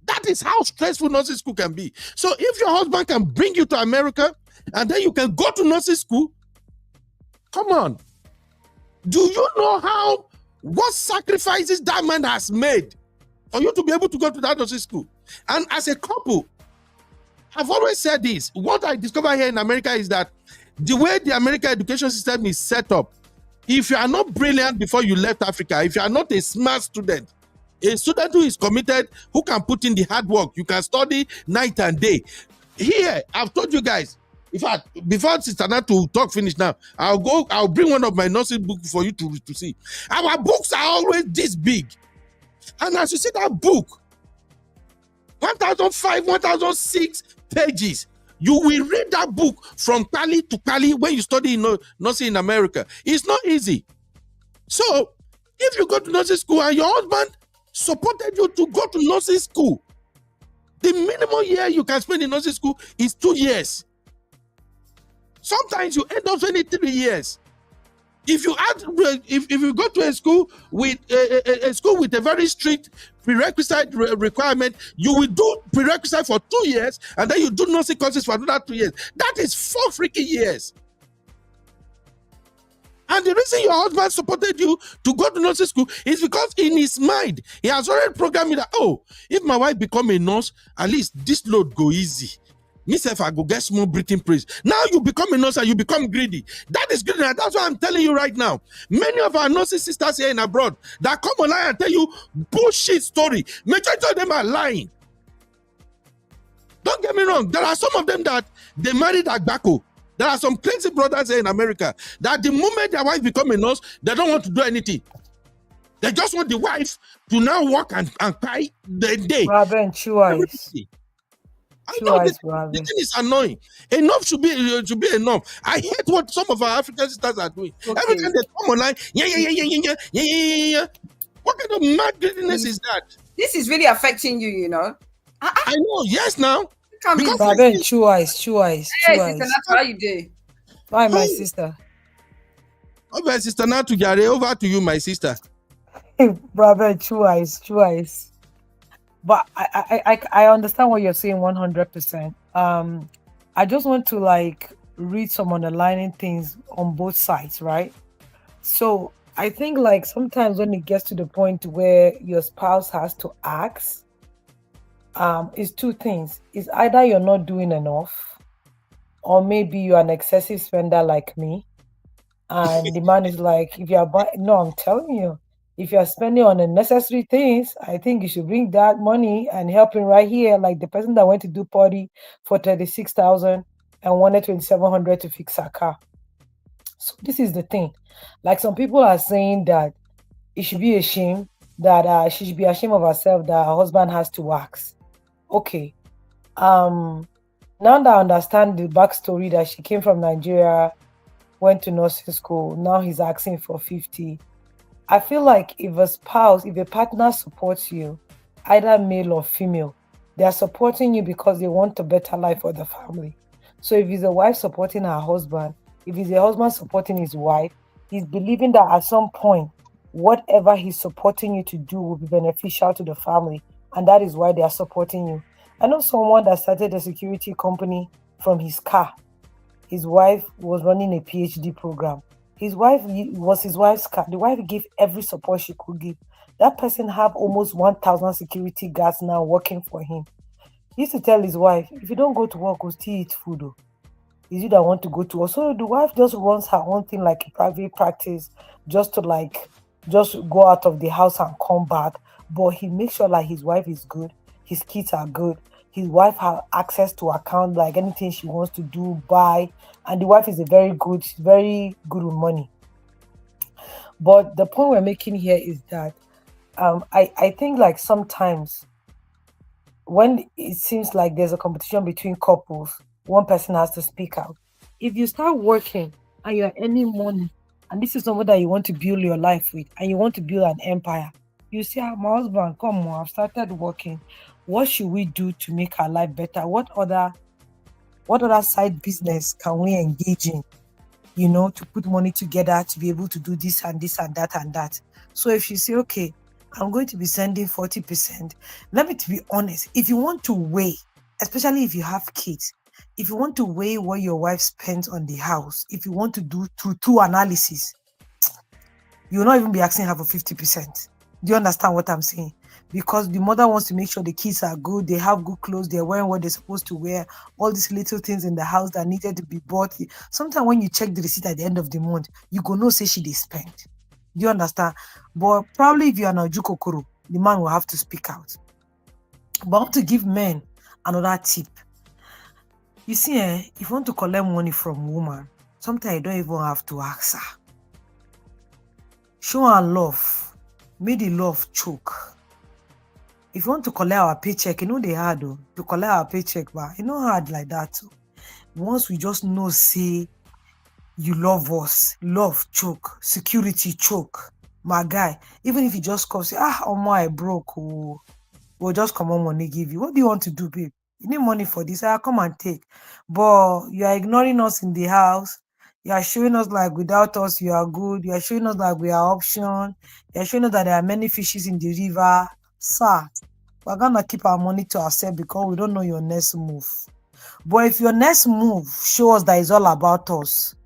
That is how stressful nursing school can be. So if your husband can bring you to America and then you can go to nursing school, come on. Do you know what sacrifices that man has made for you to be able to go to that nursing school? And as a couple, I've always said this. What I discovered here in America is that the way the American education system is set up, if you are not brilliant before you left Africa, if you are not a smart student, a student who is committed, who can put in the hard work, you can study night and day. Here, I've told you guys, in fact, before Sister Nat to talk finish now, I'll bring one of my nursing books for you to see. Our books are always this big. And as you see that book, 1,005, 1,006 pages. You will read that book from Cali to Cali when you study nursing in America. It's not easy. So, if you go to nursing school and your husband supported you to go to nursing school, the minimum year you can spend in nursing school is 2 years. Sometimes you end up spending 3 years. If you go to a school with a very strict prerequisite requirement, you will do prerequisite for 2 years, and then you do nursing courses for another 2 years. That is 4 freaking years. And the reason your husband supported you to go to nursing school is because in his mind, he has already programmed that, oh, if my wife become a nurse, at least this load go easy. Myself, I go get small breathing praise. Now you become a nurse and you become greedy. That is greedy. And that's what I'm telling you right now. Many of our nursing sisters here in abroad that come online and tell you bullshit story. Majority of them are lying. Don't get me wrong. There are some of them that they married Agbako. There are some crazy brothers here in America that the moment their wife become a nurse, they don't want to do anything. They just want the wife to now work and cry the day. Raven, choice. I know this thing is annoying. Enough should be enough. I hate what some of our African sisters are doing. Okay. Every time they come online, yeah. What kind of mad greediness is that? This is really affecting you, you know. I know. Yes, now. Raven, choice. Hey, sister, that's how you do. Bye, my sister. Okay, sister, now to Gary, over to you, my sister. Raven, choice. But I understand what you're saying 100%. I just want to read some underlining things on both sides, right? So I think like sometimes when it gets to the point where your spouse has to ask, it's two things. It's either you're not doing enough, or maybe you're an excessive spender like me. And the man is like, if you're buying, no, I'm telling you, if you're spending on unnecessary things, I think you should bring that money and help him right here. Like the person that went to do party for 36,000 and wanted 2,700 to fix her car. So this is the thing. Like some people are saying that it should be a shame that she should be ashamed of herself that her husband has to wax. Okay. Now that I understand the backstory that she came from Nigeria, went to nursing school, now he's asking for 50. I feel like if a spouse, if a partner supports you, either male or female, they are supporting you because they want a better life for the family. So if it's a wife supporting her husband, if it's a husband supporting his wife, he's believing that at some point, whatever he's supporting you to do will be beneficial to the family. And that is why they are supporting you. I know someone that started a security company from his car. His wife was running a PhD program. His wife was his wife's car. The wife gave every support she could give. That person have almost 1,000 security guards now working for him. He used to tell his wife, if you don't go to work, we'll still eat food. Oh. Is you that want to go to work? So the wife just runs her own thing like a private practice, just to like just go out of the house and come back. But he makes sure like his wife is good, his kids are good, his wife has access to account, like anything she wants to do, buy. And the wife is very good with money. But the point we're making here is that I think like sometimes when it seems like there's a competition between couples, one person has to speak out. If you start working and you're earning money, and this is someone that you want to build your life with, and you want to build an empire, you say, my husband, come on, I've started working. What should we do to make our life better? What other side business can we engage in? To put money together to be able to do this and this and that and that. So if you say, okay, I'm going to be sending 40%, let me to be honest, if you want to weigh, especially if you have kids, if you want to weigh what your wife spends on the house, if you want to do two analysis, you will not even be asking her for 50%. Do you understand what I'm saying? Because the mother wants to make sure the kids are good, they have good clothes, they're wearing what they're supposed to wear, all these little things in the house that needed to be bought. Sometimes when you check the receipt at the end of the month, you go no say she they spend. Do you understand? But probably if you're an Ojukokoro, the man will have to speak out. But I want to give men another tip. You see, if you want to collect money from woman, sometimes you don't even have to ask her. Show her love. Make the love choke. If you want to collect our paycheck, they hard though. To collect our paycheck, but hard like that too. Once we just know, say, you love us, love choke, security choke. My guy, even if you just come say, I broke, we'll just come on money give you. What do you want to do, babe? You need money for this, come and take. But you are ignoring us in the house. You are showing us like without us you are good. You are showing us like we are option. You are showing us that there are many fishes in the river. Sir, we're gonna keep our money to ourselves because we don't know your next move. But if your next move shows that it's all about us,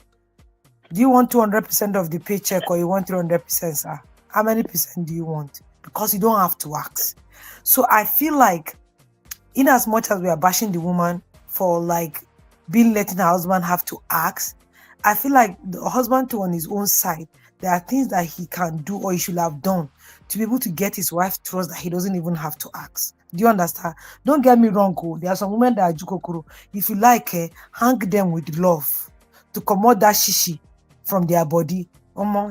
do you want 200% of the paycheck or you want 300%, sir? How many percent do you want? Because you don't have to ask. So I feel like in as much as we are bashing the woman for like letting her husband have to ask, I feel like the husband too on his own side, there are things that he can do or he should have done to be able to get his wife trust that he doesn't even have to ask. Do you understand? Don't get me wrong, there are some women that are jukokoro. If you like, hang them with love to comot that shishi from their body.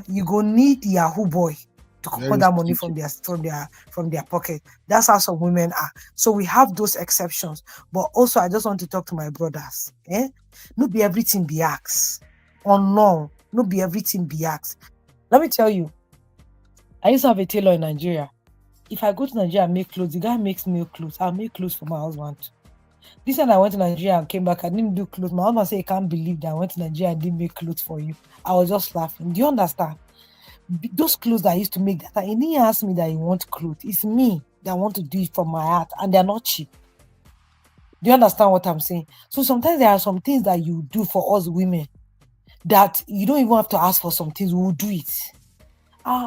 You go need Yahoo boy to comot that money from their pocket. That's how some women are. So we have those exceptions. But also, I just want to talk to my brothers. Not be everything be asked. No be everything be asked. Let me tell you, I used to have a tailor in Nigeria. If I go to Nigeria and make clothes, the guy makes me clothes. I'll make clothes for my husband. This time I went to Nigeria and came back, I didn't do clothes. My husband said, I can't believe that I went to Nigeria and didn't make clothes for you. I was just laughing. Do you understand? Those clothes that I used to make, that he didn't ask me that he wants clothes. It's me that want to do it from my heart, and they're not cheap. Do you understand what I'm saying? So sometimes there are some things that you do for us women that you don't even have to ask for some things. We will do it.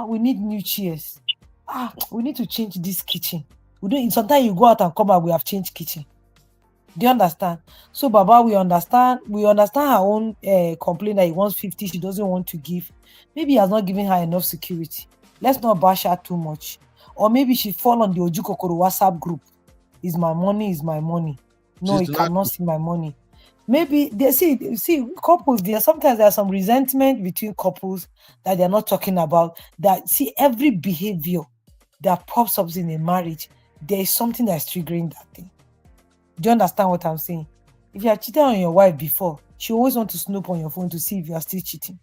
We need new chairs. We need to change this kitchen. We don't. Sometimes you go out and come back, we have changed kitchen. Do you understand? So, Baba, we understand. We understand her own complaint that he wants 50. She doesn't want to give. Maybe he has not given her enough security. Let's not bash her too much. Or maybe she fall on the Ojukokoro WhatsApp group. Is my money? Is my money? No, he cannot see my money. Maybe they see couples. Sometimes there's some resentment between couples that they're not talking about. That see every behavior that pops up in a marriage, there is something that's triggering that thing. Do you understand what I'm saying? If you have cheated on your wife before, she always want to snoop on your phone to see if you are still cheating.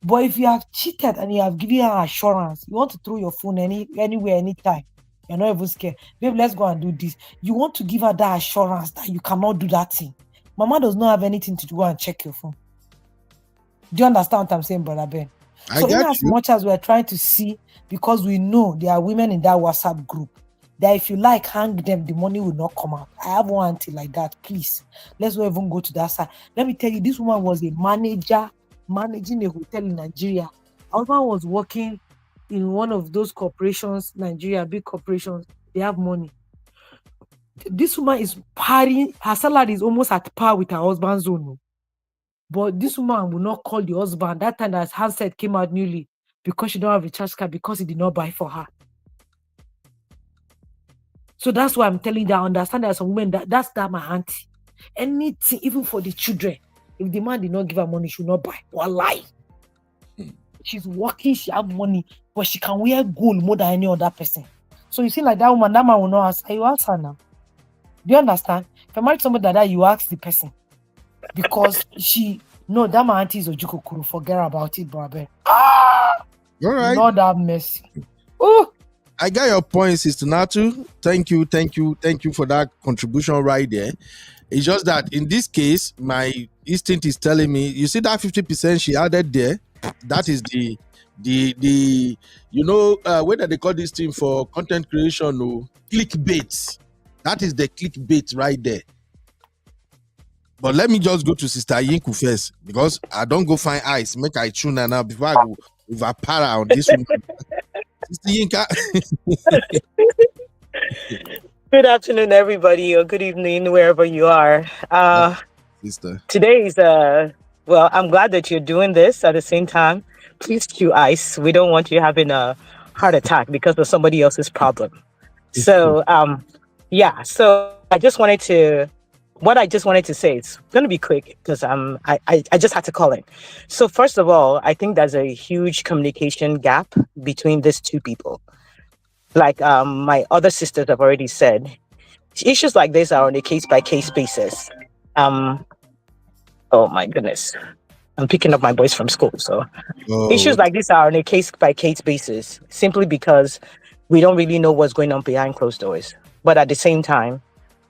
But if you have cheated and you have given her assurance, you want to throw your phone anywhere, anytime. You're not even scared. Babe, let's go and do this. You want to give her that assurance that you cannot do that thing. Mama does not have anything to do and check your phone. Do you understand what I'm saying, Brother Ben? So in as much as we're trying to see, because we know there are women in that WhatsApp group, that if you like, hang them, the money will not come out. I have one auntie like that. Please, let's not even go to that side. Let me tell you, this woman was a manager managing a hotel in Nigeria. Her husband was working in one of those corporations, Nigeria, big corporations. They have money. This woman is partying. Her salary is almost at par with her husband's own. But this woman will not call the husband. That time that handset came out newly because she don't have a recharge card because he did not buy for her. So that's why I'm telling you, I understand there are some women that's my auntie. Anything, even for the children, if the man did not give her money, she will not buy. Wallahi. She's working, she have money, but she can wear gold more than any other person. So you see, like that woman, that man will not ask. You ask her now. Do you understand? If you marry somebody like that, you ask the person. Because that my auntie is Ojukokuru. Forget about it, brother. All right. Lord have mercy. Oh, I got your point, Sister Natu. Thank you for that contribution right there. It's just that in this case, my instinct is telling me, you see that 50% she added there, that is the whether they call this thing for content creation or clickbait. That is the clickbait right there. But let me just go to Sister Yinku first, because I don't go find eyes. Make I tune her now before I go over para on this one. Sister Yinka. Good afternoon, everybody, or good evening, wherever you are. Sister. Today is well, I'm glad that you're doing this at the same time. Please chew ice. We don't want you having a heart attack because of somebody else's problem. So so I just wanted to say, it's going to be quick because I just had to call in. So first of all, I think there's a huge communication gap between these two people. Like my other sisters have already said, issues like this are on a case-by-case basis. Oh my goodness. I'm picking up my boys from school. So issues like this are on a case-by-case basis, simply because we don't really know what's going on behind closed doors. But at the same time,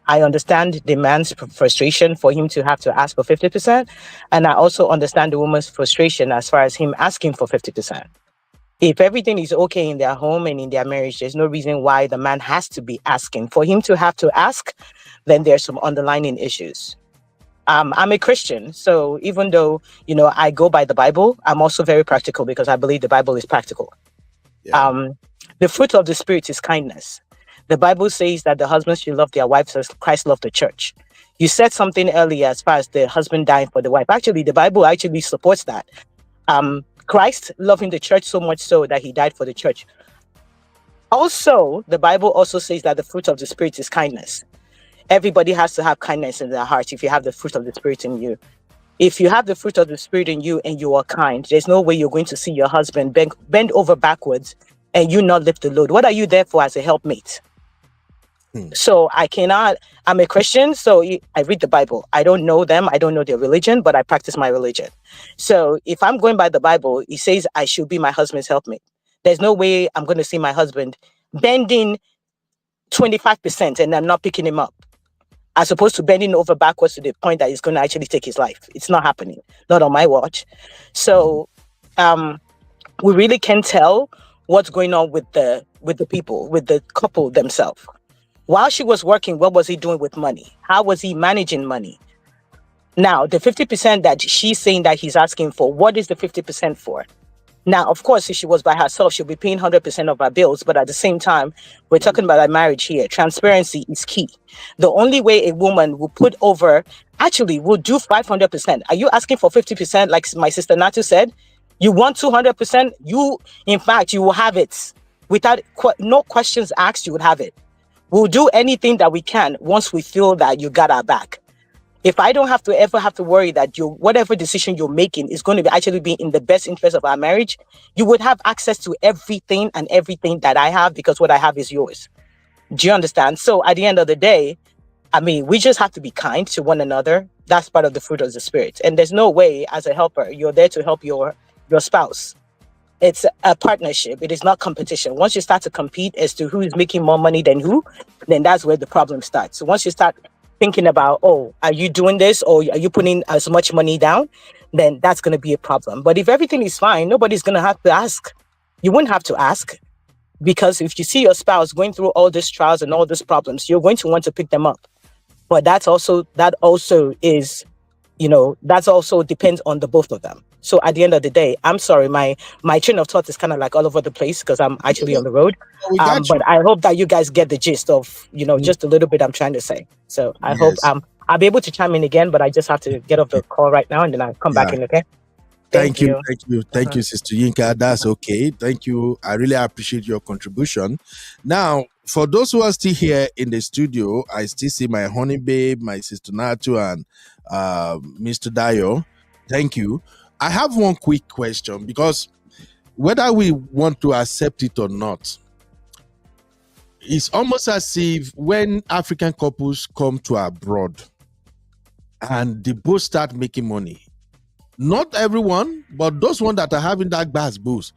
I understand the man's frustration for him to have to ask for 50%. And I also understand the woman's frustration as far as him asking for 50%. If everything is okay in their home and in their marriage, there's no reason why the man has to be asking. For him to have to ask, then there's some underlying issues. I'm a Christian, so even though, I go by the Bible, I'm also very practical because I believe the Bible is practical. Yeah. The fruit of the Spirit is kindness. The Bible says that the husbands should love their wives as Christ loved the church. You said something earlier as far as the husband dying for the wife. Actually, the Bible actually supports that. Christ loving the church so much so that he died for the church. Also, the Bible also says that the fruit of the Spirit is kindness. Everybody has to have kindness in their heart if you have the fruit of the Spirit in you. If you have the fruit of the Spirit in you and you are kind, there's no way you're going to see your husband bend over backwards and you not lift the load. What are you there for as a helpmate? So I'm a Christian, so I read the Bible. I don't know them, I don't know their religion, but I practice my religion. So if I'm going by the Bible, it says I should be my husband's helpmate. There's no way I'm going to see my husband bending 25% and I'm not picking him up, as opposed to bending over backwards to the point that he's going to actually take his life. It's not happening, not on my watch. So we really can tell what's going on with the people, with the couple themselves. While she was working, what was he doing with money? How was he managing money? Now, the 50% that she's saying that he's asking for, what is the 50% for? Now, of course, if she was by herself, she'll be paying 100% of her bills. But at the same time, we're talking about a marriage here. Transparency is key. The only way a woman will put over, actually, will do 500%. Are you asking for 50%? Like my sister Natu said, you want 200%? In fact, you will have it without no questions asked. You would have it. We'll do anything that we can once we feel that you got our back. If I don't have to worry that whatever decision you're making is going to be actually be in the best interest of our marriage, you would have access to everything that I have, because what I have is yours. Do you understand? So at the end of the day, I mean, we just have to be kind to one another. That's part of the fruit of the spirit. And there's no way as a helper, you're there to help your spouse. It's a partnership. It is not competition. Once you start to compete as to who is making more money than who, then that's where the problem starts. So once you start thinking about, oh, are you doing this or are you putting as much money down, then that's going to be a problem. But if everything is fine, nobody's going to have to ask. You wouldn't have to ask, because if you see your spouse going through all these trials and all these problems, you're going to want to pick them up. But that also is, that also depends on the both of them. So at the end of the day, I'm sorry, my train of thought is kind of like all over the place because I'm actually on the road. But I hope that you guys get the gist of, just a little bit I'm trying to say. So I hope I'll be able to chime in again, but I just have to get off the call right now and then I'll come back in, okay? Thank you, Sister Yinka. That's okay. Thank you. I really appreciate your contribution. Now, for those who are still here in the studio, I still see my honey babe, my sister Natu, and Mr. Dayo. Thank you. I have one quick question, because whether we want to accept it or not, it's almost as if when African couples come to abroad and they both start making money, not everyone, but those ones that are having that bass boost,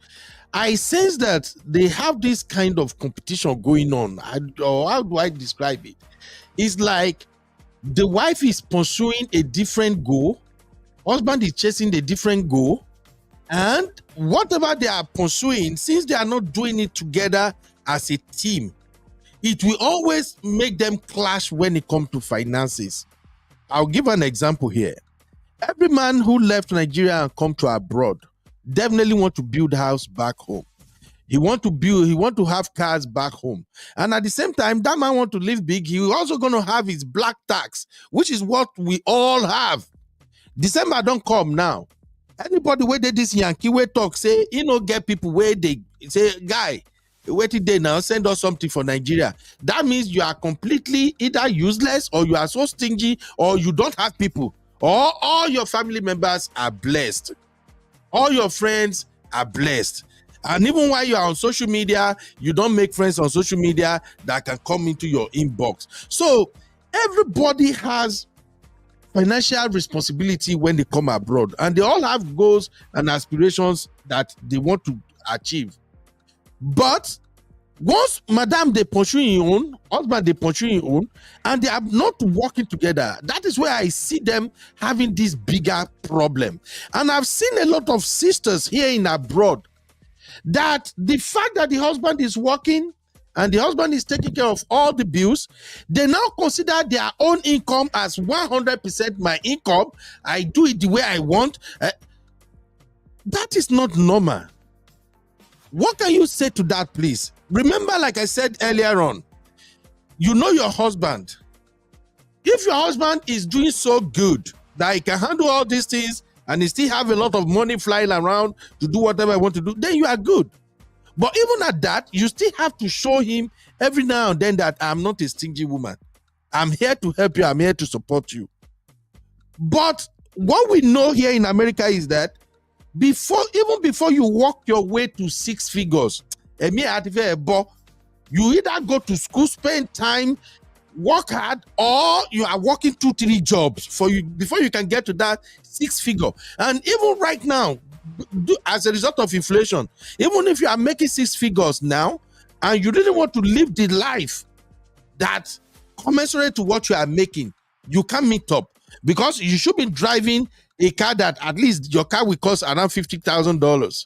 I sense that they have this kind of competition going on. Or how do I describe it? It's like the wife is pursuing a different goal, husband is chasing a different goal, and whatever they are pursuing, since they are not doing it together as a team, it will always make them clash when it comes to finances. I'll give an example here. Every man who left Nigeria and come to abroad definitely want to build a house back home. He want to have cars back home. And at the same time, that man want to live big. He also going to have his black tax, which is what we all have. December don't come now. Anybody where they this Yankee way talk, say, get people where they say, guy, wait till day now, send us something for Nigeria. That means you are completely either useless, or you are so stingy, or you don't have people, or all your family members are blessed. All your friends are blessed. And even while you are on social media, you don't make friends on social media that can come into your inbox. So everybody has financial responsibility when they come abroad, and they all have goals and aspirations that they want to achieve. But once madam they pursue your own, husband they pursue your own, and they are not working together, that is where I see them having this bigger problem. And I've seen a lot of sisters here in abroad that the fact that the husband is working and the husband is taking care of all the bills, they now consider their own income as 100% my income. I do it the way I want. That is not normal. What can you say to that, please? Remember, like I said earlier on, you know your husband. If your husband is doing so good that he can handle all these things and he still have a lot of money flying around to do whatever I want to do, then you are good. But even at that, you still have to show him every now and then that I'm not a stingy woman. I'm here to help you. I'm here to support you. But what we know here in America is that even before you work your way to 6 figures, you either go to school, spend time, work hard, or you are working 2-3 jobs before you can get to that 6 figure. And even right now, as a result of inflation, even if you are making 6 figures now and you really want to live the life that commensurate to what you are making, you can't meet up, because you should be driving a car that at least your car will cost around $50,000.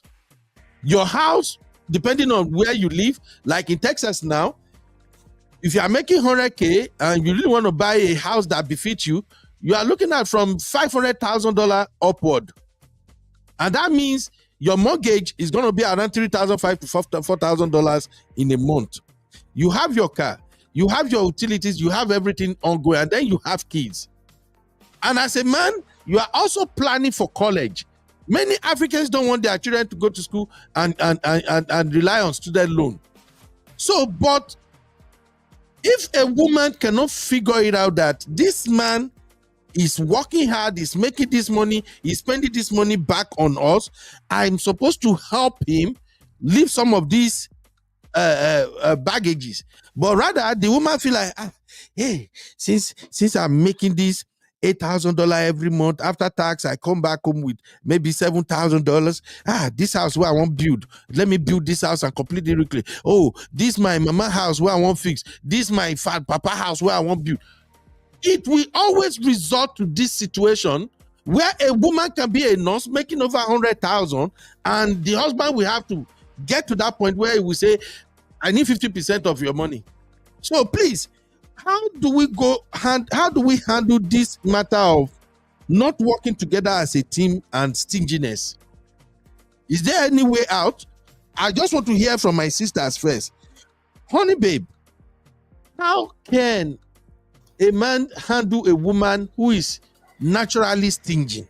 Your house, depending on where you live, like in Texas now, if you are making 100K and you really want to buy a house that befits you, you are looking at from $500,000 upward. And that means your mortgage is going to be around $3,500 to $4,000 in a month. You have your car, you have your utilities, you have everything ongoing, and then you have kids. And as a man, you are also planning for college. Many Africans don't want their children to go to school and rely on student loan. So, but if a woman cannot figure it out that this man is working hard, is making this money, is spending this money back on us, I'm supposed to help him leave some of these baggages. But rather, the woman feel like, hey, since I'm making this $8,000 every month, after tax, I come back home with maybe $7,000. This house where I want build. Let me build this house and complete it quickly. Oh, this my mama house where I want fix. This my papa house where I want build. It will always result to this situation where a woman can be a nurse making over 100,000, and the husband will have to get to that point where he will say, I need 50% of your money. So please, how do we handle this matter of not working together as a team and stinginess? Is there any way out? I just want to hear from my sisters first. Honey babe, how can a man handle a woman who is naturally stingy?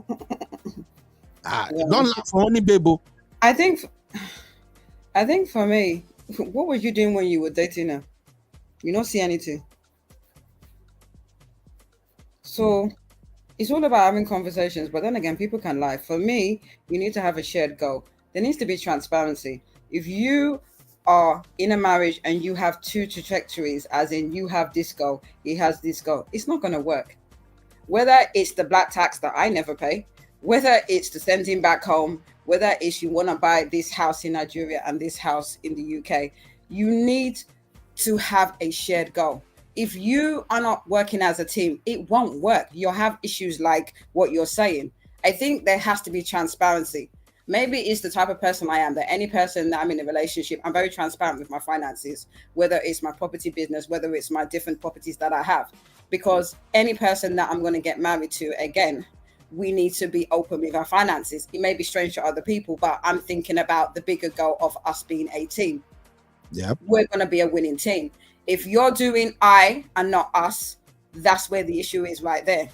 Don't laugh, honey babe. I think for me, what were you doing when you were dating her? You don't see anything. So it's all about having conversations, but then again, people can lie. For me, you need to have a shared goal. There needs to be transparency. If you are in a marriage and you have two trajectories, as in you have this goal, he has this goal, it's not going to work. Whether it's the black tax that I never pay, whether it's to send him back home, whether it's you want to buy this house in Nigeria and this house in the UK, you need to have a shared goal. If you are not working as a team, it won't work. You'll have issues like what you're saying. I think there has to be transparency. Maybe it's the type of person I am, that any person that I'm in a relationship, I'm very transparent with my finances, whether it's my property business, whether it's my different properties that I have. Because any person that I'm going to get married to, again, we need to be open with our finances. It may be strange to other people, but I'm thinking about the bigger goal of us being a team. Yep. We're going to be a winning team. If you're doing I and not us, that's where the issue is right there.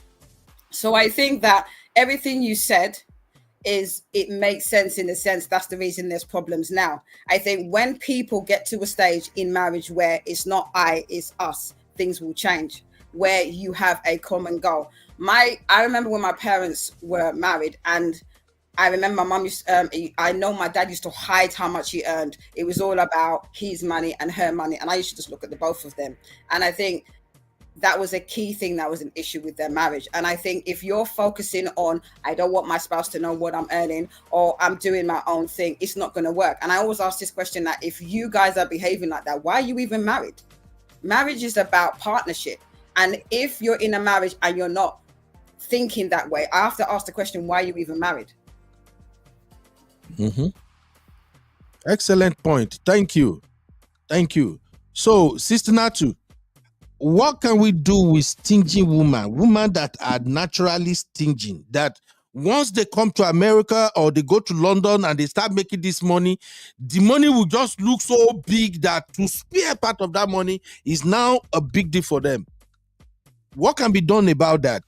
So I think that everything you said it makes sense, in the sense that's the reason there's problems now. I think when people get to a stage in marriage where it's not I, it's us, things will change, where you have a common goal. I remember when my parents were married, and I remember my mom I know my dad used to hide how much he earned. It was all about his money and her money. And I used to just look at the both of them. And I think that was a key thing that was an issue with their marriage. And I think if you're focusing on, I don't want my spouse to know what I'm earning, or I'm doing my own thing, it's not going to work. And I always ask this question, that if you guys are behaving like that, why are you even married? Marriage is about partnership. And if you're in a marriage and you're not thinking that way, I have to ask the question, why are you even married? Mm-hmm. Excellent point. Thank you. So, Sister Natu, what can we do with stingy women that are naturally stingy, that once they come to America or they go to London and they start making this money, the money will just look so big that to spare part of that money is now a big deal for them? What can be done about that?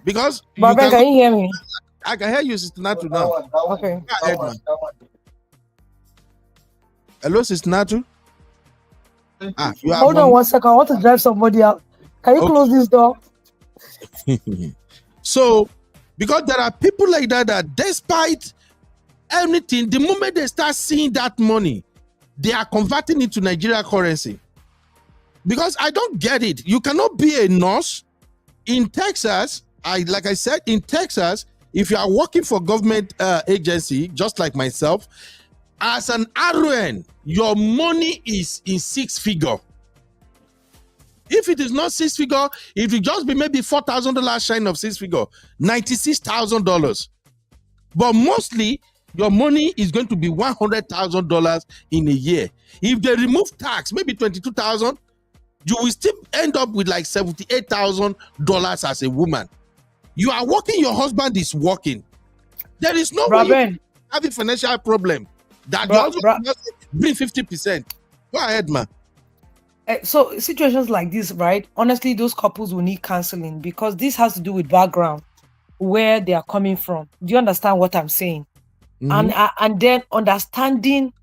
Because Barbara, can you hear me? I can hear you, Sister Natu, now. Okay. Hello, Sister Natu. Hold on 1 second. I want to drive somebody out. Can you close this door? So, because there are people like that despite anything, the moment they start seeing that money, they are converting it to Nigeria currency. Because I don't get it. You cannot be a nurse in Texas. Like I said, in Texas, if you are working for government agency, just like myself, as an RN, your money is in 6-figure. If it is not 6-figure, it will just be maybe $4,000 shine of 6-figure, $96,000. But mostly, your money is going to be $100,000 in a year. If they remove tax, maybe $22,000, you will still end up with like $78,000 as a woman. You are working, your husband is working. There is no way you have a financial problem that your husband must bring 50%. Go ahead, man. So situations like this, right? Honestly, those couples will need counseling because this has to do with background, where they are coming from. Do you understand what I'm saying? And then understanding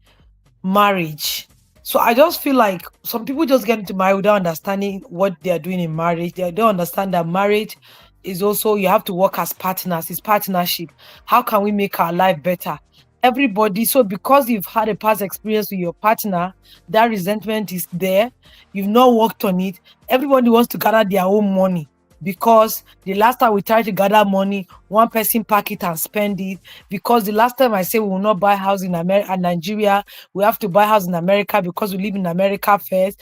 marriage. So I just feel like some people just get into marriage without understanding what they are doing in marriage. They don't understand that marriage is also, you have to work as partners. It's partnership. How can we make our life better? Everybody, so because you've had a past experience with your partner, that resentment is there. You've not worked on it. Everybody wants to gather their own money, because the last time we tried to gather money, one person pack it and spend it. Because the last time I say we will not buy house in America, Nigeria, we have to buy house in America because we live in America first.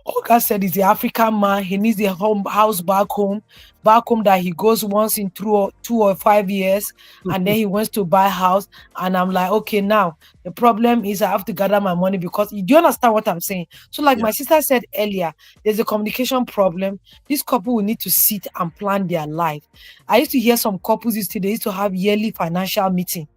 Oga said he's the African man. He needs a house back home that he goes once in 2 or 5 years, and then he wants to buy a house. And I'm like, okay, now the problem is I have to gather my money, because do you understand what I'm saying? So like my sister said earlier, there's a communication problem. This couple will need to sit and plan their life. I used to hear some couples they used to have yearly financial meeting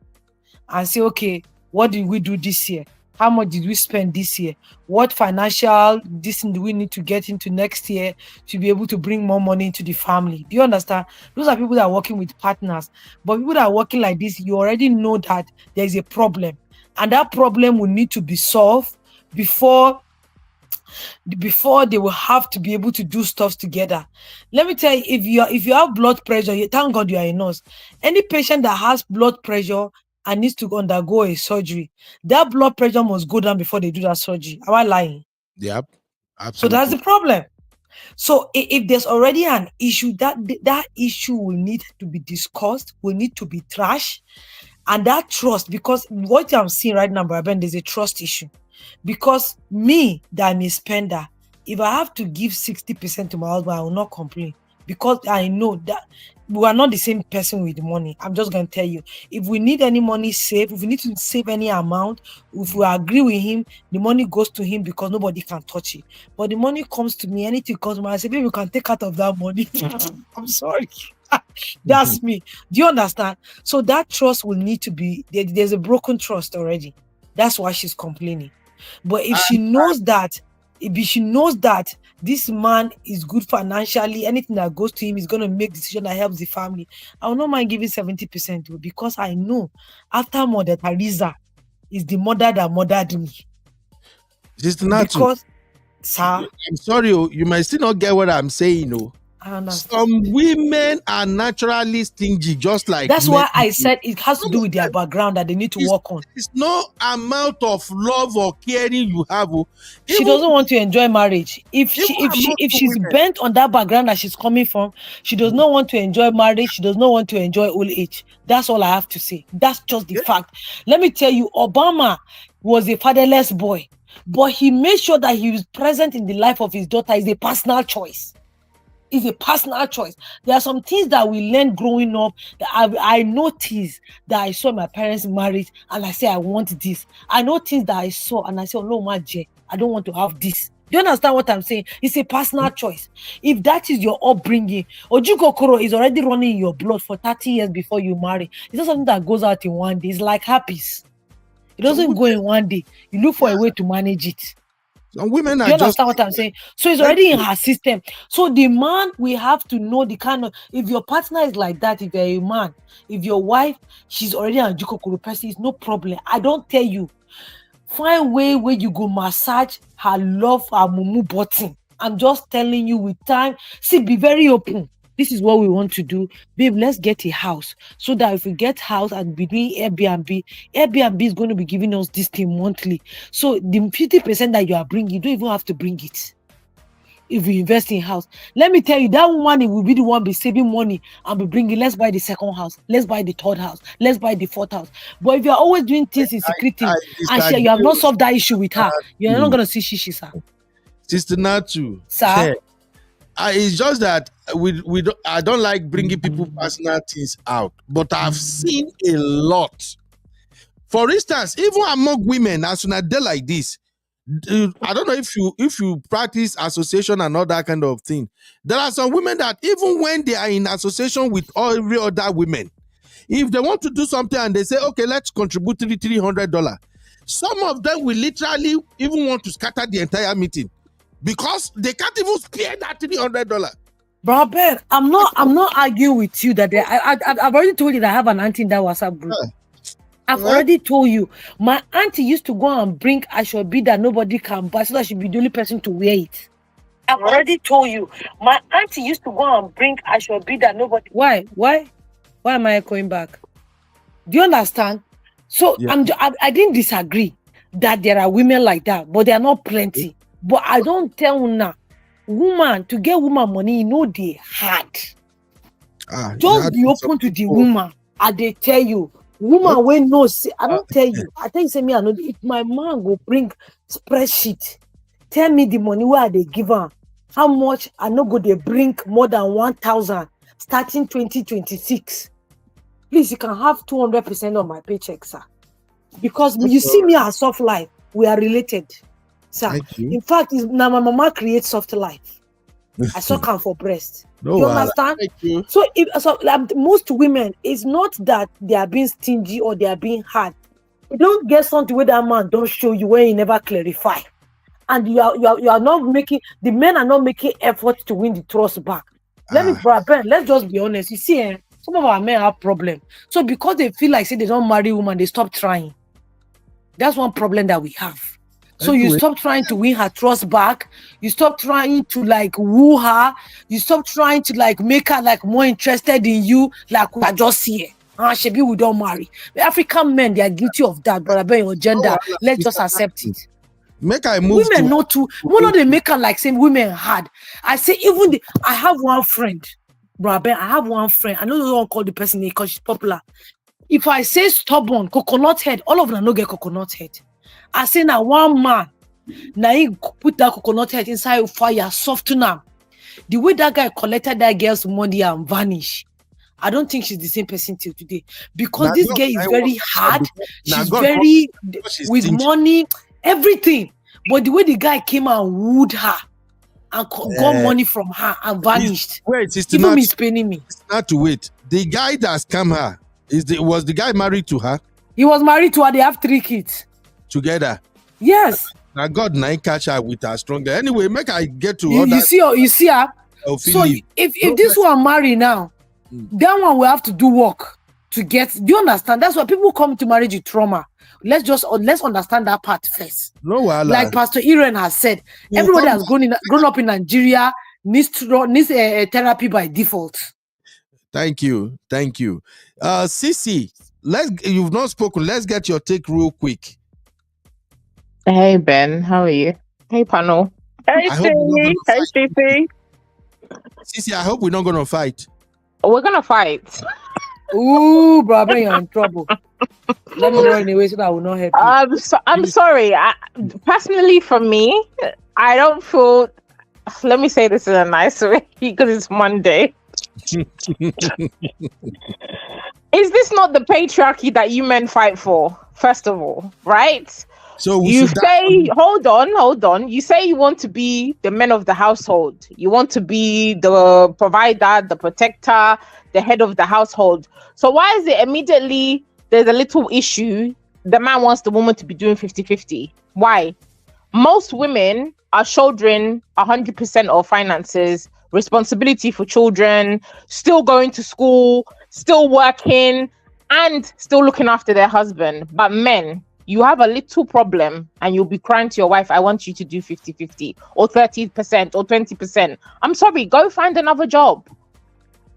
and say, okay, what did we do this year? How much did we spend this year? What financial thing do we need to get into next year to be able to bring more money into the family? Do you understand? Those are people that are working with partners. But people that are working like this, you already know that there's a problem. And that problem will need to be solved before they will have to be able to do stuff together. Let me tell you, if you have blood pressure, thank God you are a nurse. Any patient that has blood pressure and needs to undergo a surgery, that blood pressure must go down before they do that surgery. Am I lying? Yep, absolutely. So that's the problem. So if there's already an issue, that issue will need to be discussed, will need to be trashed, and that trust, because what I'm seeing right now, Brother Ben, there's a trust issue. Because me, that I'm a spender, if I have to give 60% to my husband, I will not complain, because I know that we are not the same person with the money. I'm just going to tell you, if we need any money saved, if we need to save any amount, if we agree with him, the money goes to him because nobody can touch it. But the money comes to me, anything comes to me, I say, baby, you can take out of that money. I'm sorry. That's me. Do you understand? So that trust will need to be, there's a broken trust already. That's why she's complaining. But if she knows that this man is good financially, anything that goes to him is going to make decision that helps the family, I will not mind giving 70%, because I know after Mother Teresa is the mother that mothered me. Sister Natu, because, sir, I'm sorry, you might still not get what I'm saying. Some women are naturally stingy, just like that's men. why I said it has to do with their background that they need to work on. It's no amount of love or caring you have. She doesn't want to enjoy marriage. If she's bent on that background that she's coming from, she does not want to enjoy marriage. She does not want to enjoy old age. That's all I have to say. That's just the fact. Let me tell you, Obama was a fatherless boy, but he made sure that he was present in the life of his daughter. It's a personal choice. It's a personal choice. There are some things that we learn growing up that I noticed that I saw my parents' marriage and I say, I want this. I know things that I saw and I say, oh, no, Maje, I don't want to have this. Do you understand what I'm saying? It's a personal choice. If that is your upbringing, Ojukokoro is already running in your blood for 30 years before you marry. It's not something that goes out in one day. It's like herpes. It doesn't go in one day. You look for a way to manage it. Some women are you understand what I'm saying? So it's already in her system. So the man, we have to know the kind of, if your partner is like that, if you're a man, if your wife, she's already a Jukokuru person, it's no problem. I don't tell you. Find way where you go massage her love, her mumu button. I'm just telling you with time. See, be very open. This is what we want to do. Babe, let's get a house. So that if we get house and be doing Airbnb is going to be giving us this thing monthly. So the 50% that you are bringing, you don't even have to bring it. If we invest in house, let me tell you, that money will be the one be saving money and be bringing, let's buy the second house, let's buy the third house, let's buy the fourth house. But if you're always doing things in secret and you have not solved that issue with her, you're not going to see shishi, sir. Sister Natu, sir. It's just that I don't like bringing people personal things out, but I've seen a lot. For instance, even among women, as soon as they're like this, I don't know if you practice association and all that kind of thing. There are some women that even when they are in association with every other women, if they want to do something and they say, okay, let's contribute $300, some of them will literally even want to scatter the entire meeting because they can't even spare that $300. Bro, Ben, I'm not arguing with you that I've already told you that I have an auntie in that WhatsApp group. I've already told you. My auntie used to go and bring Ashobi that nobody can buy so that she'd be the only person to wear it. I've already told you. My auntie used to go and bring Ashobi that nobody. Why am I going back? Do you understand? So I didn't disagree that there are women like that, but they are not plenty. But I don't tell now, woman to get woman money, you know they hard. Just be open to the woman, and they tell you. Woman wey know say I don't tell you. I tell you say me I know if my man go bring spreadsheet, tell me the money where they give her, how much I no go they bring more than 1,000 starting 2026. Please, you can have 200% of my paycheck, sir. Because you see me as soft life, we are related, sir. In fact, now my mama creates soft life. I suck her for breast. You understand? So, most women, it's not that they are being stingy or they are being hard. You don't get something where that man don't show you when you never clarify, and you are not making the men are not making efforts to win the trust back. Let's just be honest. You see, some of our men have problem. So because they feel like say they don't marry woman, they stop trying. That's one problem that we have. So you stop trying to win her trust back. You stop trying to like woo her. You stop trying to like make her like more interested in you. Like we are just here. Shebi we don't marry. The African men, they are guilty of that, but about your gender, let's just accept it. Make I move. Women not too. One of the make her like saying women hard. I say even I have one friend, bro. I have one friend. I know they don't call the person because she's popular. If I say stubborn, coconut head, all of them no get coconut head. I say now one man, now he put that coconut head inside fire, soften her. The way that guy collected that girl's money and vanished, I don't think she's the same person till today. Because this girl is very hard. She's very with money, everything. But the way the guy came and wooed her and got money from her and vanished. Even me spending me. It's not to wait. The guy that scammed her, was the guy married to her? He was married to her. They have 3 kids. Together. Yes. Now God now catch her with her stronger. Anyway, make I get to you see her. So if this one marry now, that one will have to do work to get. Do you understand? That's why people come to marriage with trauma. Let's understand that part first. No, like Pastor Iren has said, everybody has grown up in Nigeria needs therapy by default. Thank you. Sisi, you've not spoken. Let's get your take real quick. Hey Ben, how are you? Hey panel. Hey Stevie. Hey Stevie. Sisi, I hope we're not gonna fight. We're gonna fight. Ooh, brother, you're in trouble. Let me know anyway so that I will not help you. I'm sorry. Personally, for me, I don't feel. Let me say this in a nice way because it's Monday. Is this not the patriarchy that you men fight for? First of all, right? So you say, hold on. You say you want to be the men of the household. You want to be the provider, the protector, the head of the household. So why is it immediately there's a little issue? The man wants the woman to be doing 50-50. Why? Most women are shouldering 100% of finances, responsibility for children, still going to school, still working, and still looking after their husband. But men, you have a little problem and you'll be crying to your wife, I want you to do 50-50 or 30% or 20%. I'm sorry, go find another job.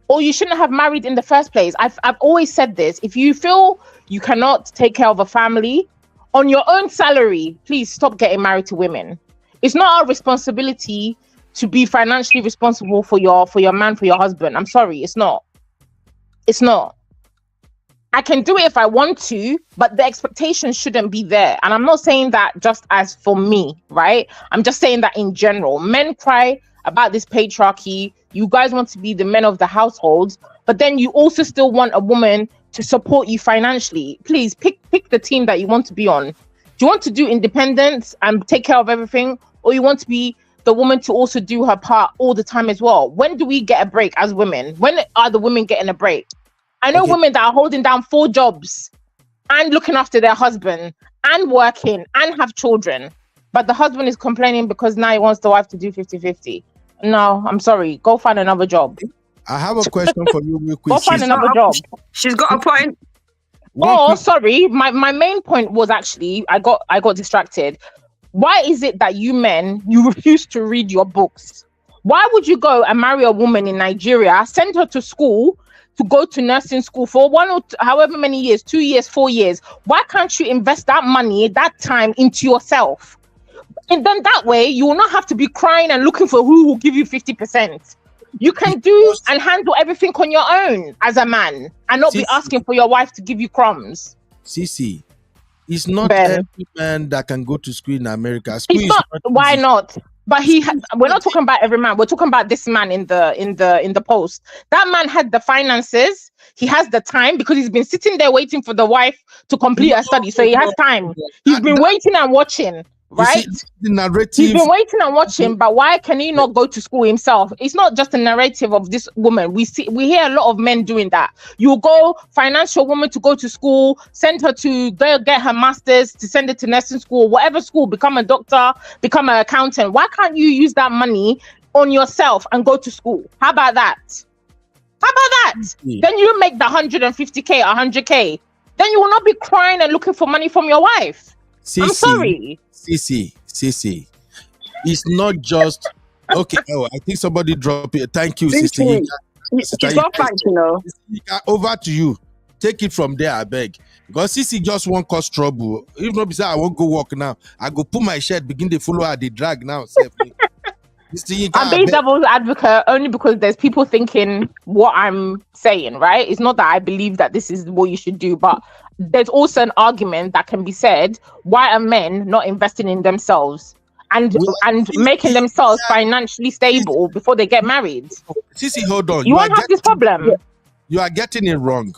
Or you shouldn't have married in the first place. I've always said this. If you feel you cannot take care of a family on your own salary, please stop getting married to women. It's not our responsibility to be financially responsible for your man, for your husband. I'm sorry, it's not. It's not. I can do it if I want to, but the expectation shouldn't be there. And I'm not saying that just as for me, right? I'm just saying that in general. Men cry about this patriarchy. You guys want to be the men of the household, but then you also still want a woman to support you financially. Please pick the team that you want to be on. Do you want to do independence and take care of everything, or you want to be the woman to also do her part all the time as well? When do we get a break as women? When are the women getting a break? I know women that are holding down 4 jobs and looking after their husband and working and have children, but the husband is complaining because now he wants the wife to do 50-50. No, I'm sorry. Go find another job. I have a question for you real quick. Go find another job. She's got a point. Sorry. My main point was actually I got distracted. Why is it that you men, you refuse to read your books? Why would you go and marry a woman in Nigeria, send her to school, to go to nursing school for however many years, 2 years, 4 years? Why can't you invest that money, that time into yourself? And then that way, you will not have to be crying and looking for who will give you 50%. You can do and handle everything on your own as a man and not be asking for your wife to give you crumbs. Cece, it's not every man that can go to school in America. School Why not? But we're not talking about every man. We're talking about this man in the post. That man had the finances. He has the time because he's been sitting there waiting for the wife to complete her study. So he has time. He's been waiting and watching. Right? The narrative. He's been waiting and watching, but why can he not go to school himself? It's not just a narrative of this woman. We hear a lot of men doing that. You go financial woman to go to school, send her to go get her masters, to send it to nursing school, whatever school, become a doctor, become an accountant. Why can't you use that money on yourself and go to school? How about that? Then you make the 150k, 100k. Then you will not be crying and looking for money from your wife. I'm sorry. Cece, it's not just okay. Oh, I think somebody dropped it. Thank you, Sister. She's not fine, you know. Over to you. Take it from there, I beg. Because Cece just won't cause trouble. If not, besides, I won't go walk now. I go put my shirt, begin to follow her, the drag now. I'm being devil's advocate only because there's people thinking what I'm saying, right? It's not that I believe that this is what you should do, but there's also an argument that can be said: why are men not investing in themselves and making themselves financially stable before they get married? Sissy, hold on. You won't have this problem. You are getting it wrong.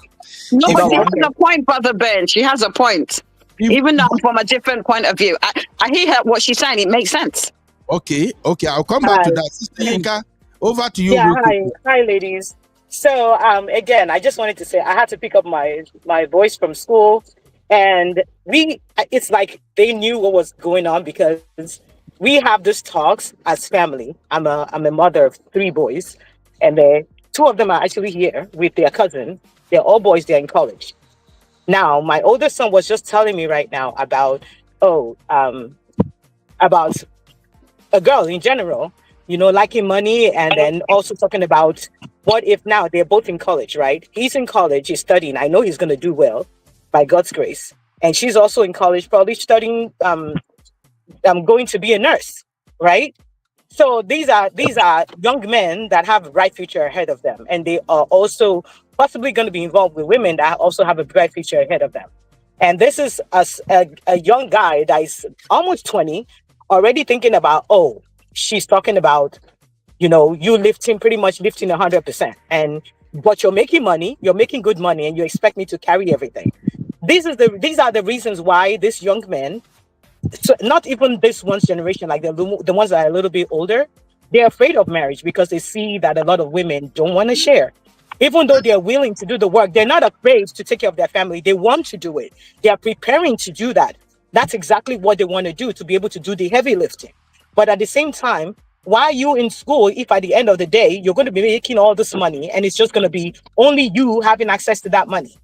No, but she has a point, Brother Ben. She has a point. Even though from a different point of view. I hear what she's saying. It makes sense. Okay. I'll come back to that. Sister Yinka, over to you. Yeah, hi, ladies. So again, I just wanted to say I had to pick up my boys from school, and it's like they knew what was going on because we have these talks as family. I'm a mother of 3 boys, and 2 of them are actually here with their cousin. They're all boys. They're in college. Now, my older son was just telling me right now about a girl in general, liking money, and then also talking about what if now they're both in college, right? He's in college, he's studying. I know he's going to do well by God's grace. And she's also in college, probably studying, going to be a nurse, right? So these are young men that have a bright future ahead of them. And they are also possibly going to be involved with women that also have a bright future ahead of them. And this is a young guy that is almost 20, already thinking about, she's talking about, you pretty much lifting 100%. But you're making money, you're making good money, and you expect me to carry everything. These are the reasons why this young man, so not even this one's generation, like the ones that are a little bit older, they're afraid of marriage because they see that a lot of women don't want to share. Even though they're willing to do the work, they're not afraid to take care of their family. They want to do it. They are preparing to do that. That's exactly what they want to do, to be able to do the heavy lifting. But at the same time, why are you in school if at the end of the day, you're going to be making all this money and it's just going to be only you having access to that money?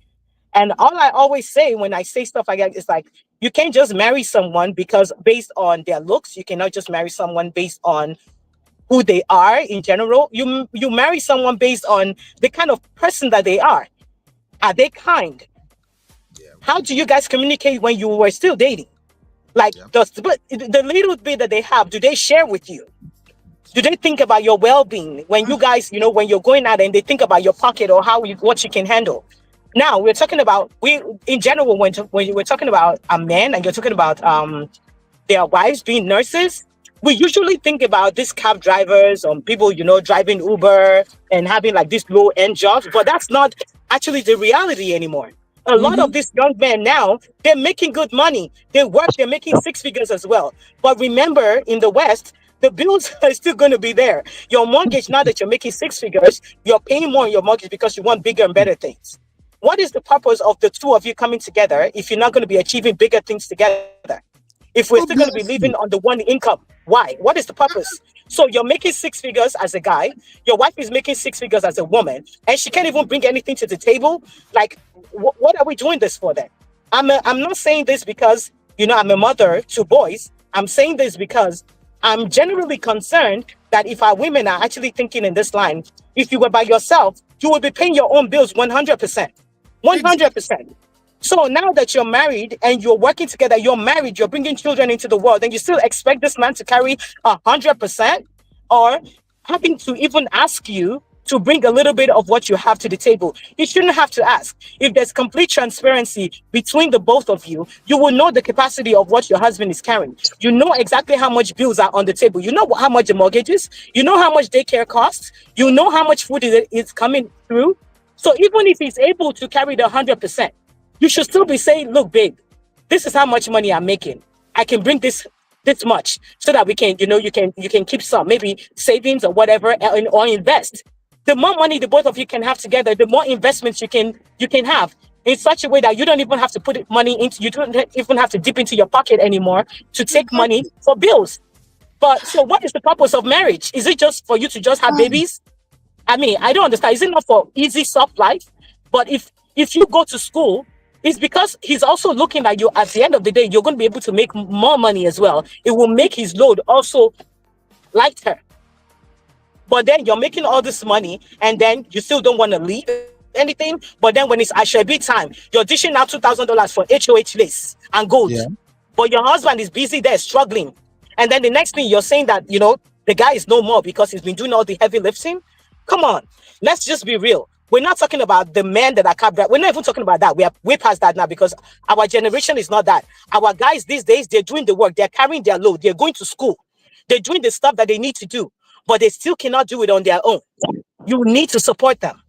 And all I always say when I say stuff like that is like, you can't just marry someone because based on their looks. You cannot just marry someone based on who they are in general. You marry someone based on the kind of person that they are. Are they kind? How do you guys communicate when you were still dating? Like the little bit that they have, do they share with you? Do they think about your well-being when you guys, when you're going out and they think about your pocket or what you can handle? Now we're talking about in general when we're talking about a man and you're talking about their wives being nurses. We usually think about these cab drivers or people, driving Uber and having like these low-end jobs, but that's not actually the reality anymore. A lot of these young men now, they're making good money. They work, they're making 6 figures as well. But remember, in the West, the bills are still going to be there. Your mortgage, now that you're making 6 figures, you're paying more on your mortgage because you want bigger and better things. What is the purpose of the two of you coming together if you're not going to be achieving bigger things together? If we're still going to be living on the one income, why? What is the purpose? So you're making 6 figures as a guy, your wife is making 6 figures as a woman, and she can't even bring anything to the table. Like, what are we doing this for then? I'm not saying this because, I'm a mother to boys. I'm saying this because I'm generally concerned that if our women are actually thinking in this line, if you were by yourself, you would be paying your own bills 100%. 100%. So now that you're married and you're working together, you're married, you're bringing children into the world, and you still expect this man to carry 100%, or having to even ask you to bring a little bit of what you have to the table. You shouldn't have to ask. If there's complete transparency between the both of you, you will know the capacity of what your husband is carrying. You know exactly how much bills are on the table. You know how much the mortgage is. You know how much daycare costs. You know how much food is coming through. So even if he's able to carry the 100%, you should still be saying, look, babe, this is how much money I'm making. I can bring this much so that we can, you can keep some, maybe savings or whatever, or invest. The more money the both of you can have together, the more investments you can have in such a way that you don't even have to put money into, you don't even have to dip into your pocket anymore to take money for bills. But so what is the purpose of marriage? Is it just for you to just have babies? I mean, I don't understand. Is it not for easy, soft life? But if you go to school, it's because he's also looking at you. At the end of the day, you're going to be able to make more money as well. It will make his load also lighter. But then you're making all this money, and then you still don't want to leave anything. But then when it's Ashebi time, you're dishing out $2,000 for HOH lace and gold. Yeah. But your husband is busy there struggling. And then the next thing you're saying that, the guy is no more because he's been doing all the heavy lifting. Come on, let's just be real. We're not talking about the men that are capped. We're not even talking about that. We're past that now because our generation is not that. Our guys these days, they're doing the work. They're carrying their load. They're going to school. They're doing the stuff that they need to do, but they still cannot do it on their own. You need to support them.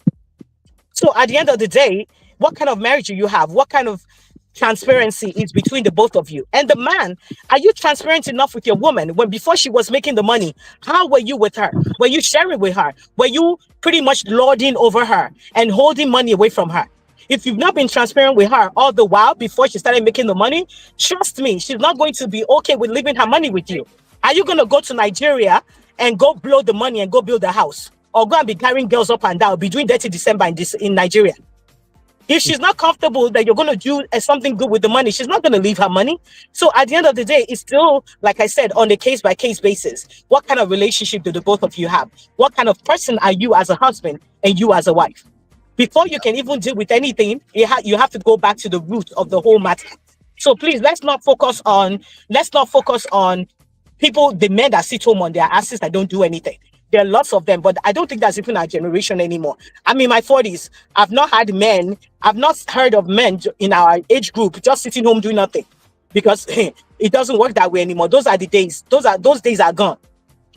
So at the end of the day, what kind of marriage do you have? What kind of transparency is between the both of you? And the man, are you transparent enough with your woman when before she was making the money? How were you with her? Were you sharing with her? Were you pretty much lording over her and holding money away from her? If you've not been transparent with her all the while before she started making the money, trust me, she's not going to be okay with leaving her money with you. Are you going to go to Nigeria and go blow the money and go build a house? Or go and be carrying girls up and down, be doing dirty December in Nigeria? If she's not comfortable that you're going to do something good with the money, she's not going to leave her money. So at the end of the day, it's still, like I said, on a case-by-case basis. What kind of relationship do the both of you have? What kind of person are you as a husband and you as a wife? Before you can even deal with anything, you have to go back to the root of the whole matter. So please, let's not focus on people, the men that sit home on their asses that don't do anything. There are lots of them, but I don't think that's even our generation anymore. I'm in my 40s. I've not heard of men in our age group just sitting home doing nothing, because it doesn't work that way anymore. Those are the days. Those days are gone.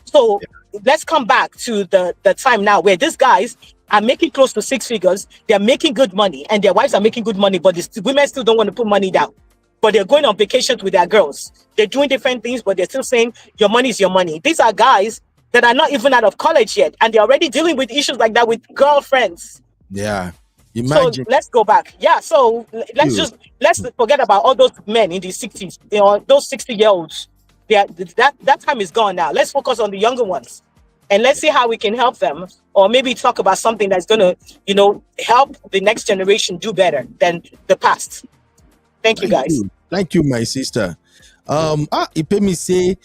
So let's come back to the time now where these guys are making close to 6 figures. They're making good money, and their wives are making good money, but the women still don't want to put money down. But they're going on vacations with their girls. They're doing different things, but they're still saying your money is your money. These are guys that are not even out of college yet, and they're already dealing with issues like that with girlfriends. Yeah. Imagine. So let's go back. Yeah, so let's forget about all those men in the 60s, those 60-year-olds. That time is gone now. Let's focus on the younger ones, and let's see how we can help them, or maybe talk about something that's going to, help the next generation do better than the past. Thank you, guys. Thank you, my sister. Ipemi say,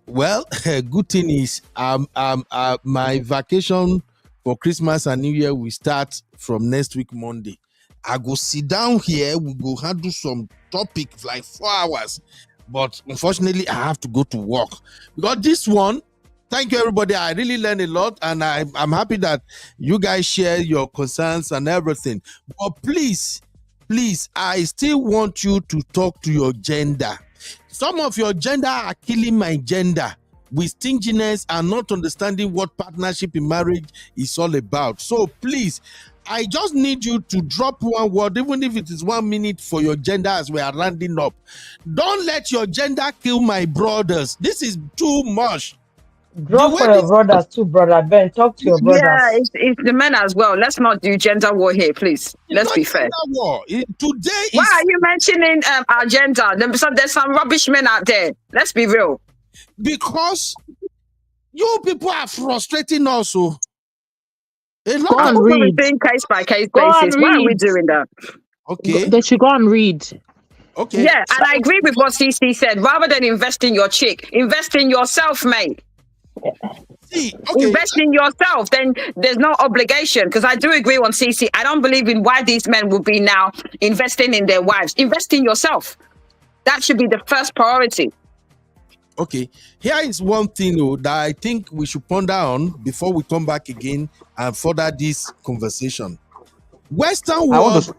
well, good thing is my vacation for Christmas and New Year will start from next week Monday. I go sit down here, we go handle some topics like 4 hours, but unfortunately I have to go to work because this one. Thank you, everybody. I really learned a lot, and I'm happy that you guys share your concerns and everything. But please, I still want you to talk to your gender. Some of your gender are killing my gender with stinginess and not understanding what partnership in marriage is all about. So please, I just need you to drop one word, even if it is 1 minute, for your gender as we are rounding up. Don't let your gender kill my brothers. This is too much. Drop for your brothers too, brother Ben. Talk to your brothers. Yeah, it's the men as well. Let's not do gender war here, please. Let's be fair. War. Today Why are you mentioning our gender? There's some rubbish men out there. Let's be real. Because you people are frustrating us. So. Go and read. Case by case basis. Why are we doing that? Okay. They should go and read. Okay. Yeah, and I agree with what CC said. Rather than invest in your chick, invest in yourself, mate. See, okay. Invest in yourself, then there's no obligation. Because I do agree on CC. I don't believe in why these men will be now investing in their wives. Invest in yourself. That should be the first priority. Okay, here is one thing that I think we should ponder on before we come back again and further this conversation. Western world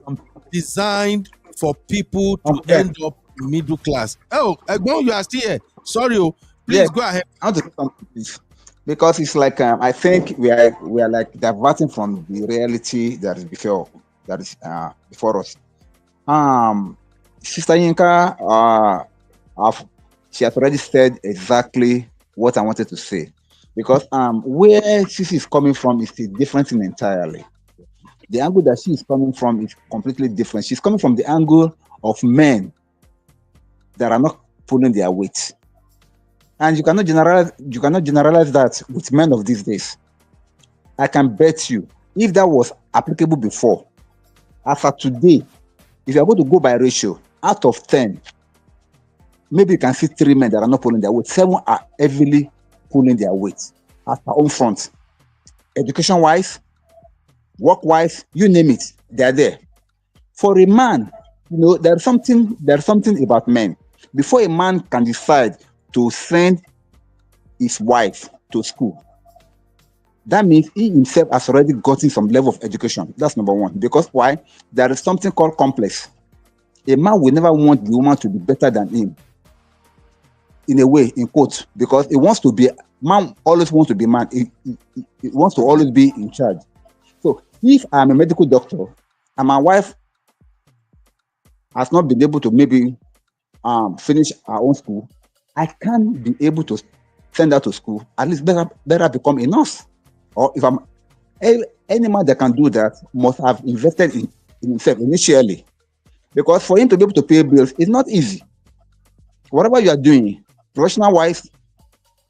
designed for people to end up middle class. Oh, Egbon, you are still here. Sorry, please go ahead. I want to say something, please. Because it's like I think we are like diverting from the reality that is before us. Sister Yinka, she has already said exactly what I wanted to say, because where Sisi is coming from is a different thing entirely. The angle that she is coming from is completely different. She's coming from the angle of men that are not pulling their weight, and you cannot generalize that with men of these days. I can bet you, if that was applicable before, as of today, if you are going to go by ratio, out of 10. Maybe you can see 3 men that are not pulling their weight. 7 are heavily pulling their weight at our own front. Education-wise, work-wise, you name it, they're there. For a man, there's something about men. Before a man can decide to send his wife to school, that means he himself has already gotten some level of education. That's number one. Because why? There is something called complex. A man will never want the woman to be better than him. In a way, in quotes, because man always wants to be man. He wants to always be in charge. So if I'm a medical doctor and my wife has not been able to maybe finish her own school, I can't be able to send her to school. At least better become a nurse. Or if any man that can do that must have invested in himself initially. Because for him to be able to pay bills, it's not easy. Whatever you are doing, professional-wise,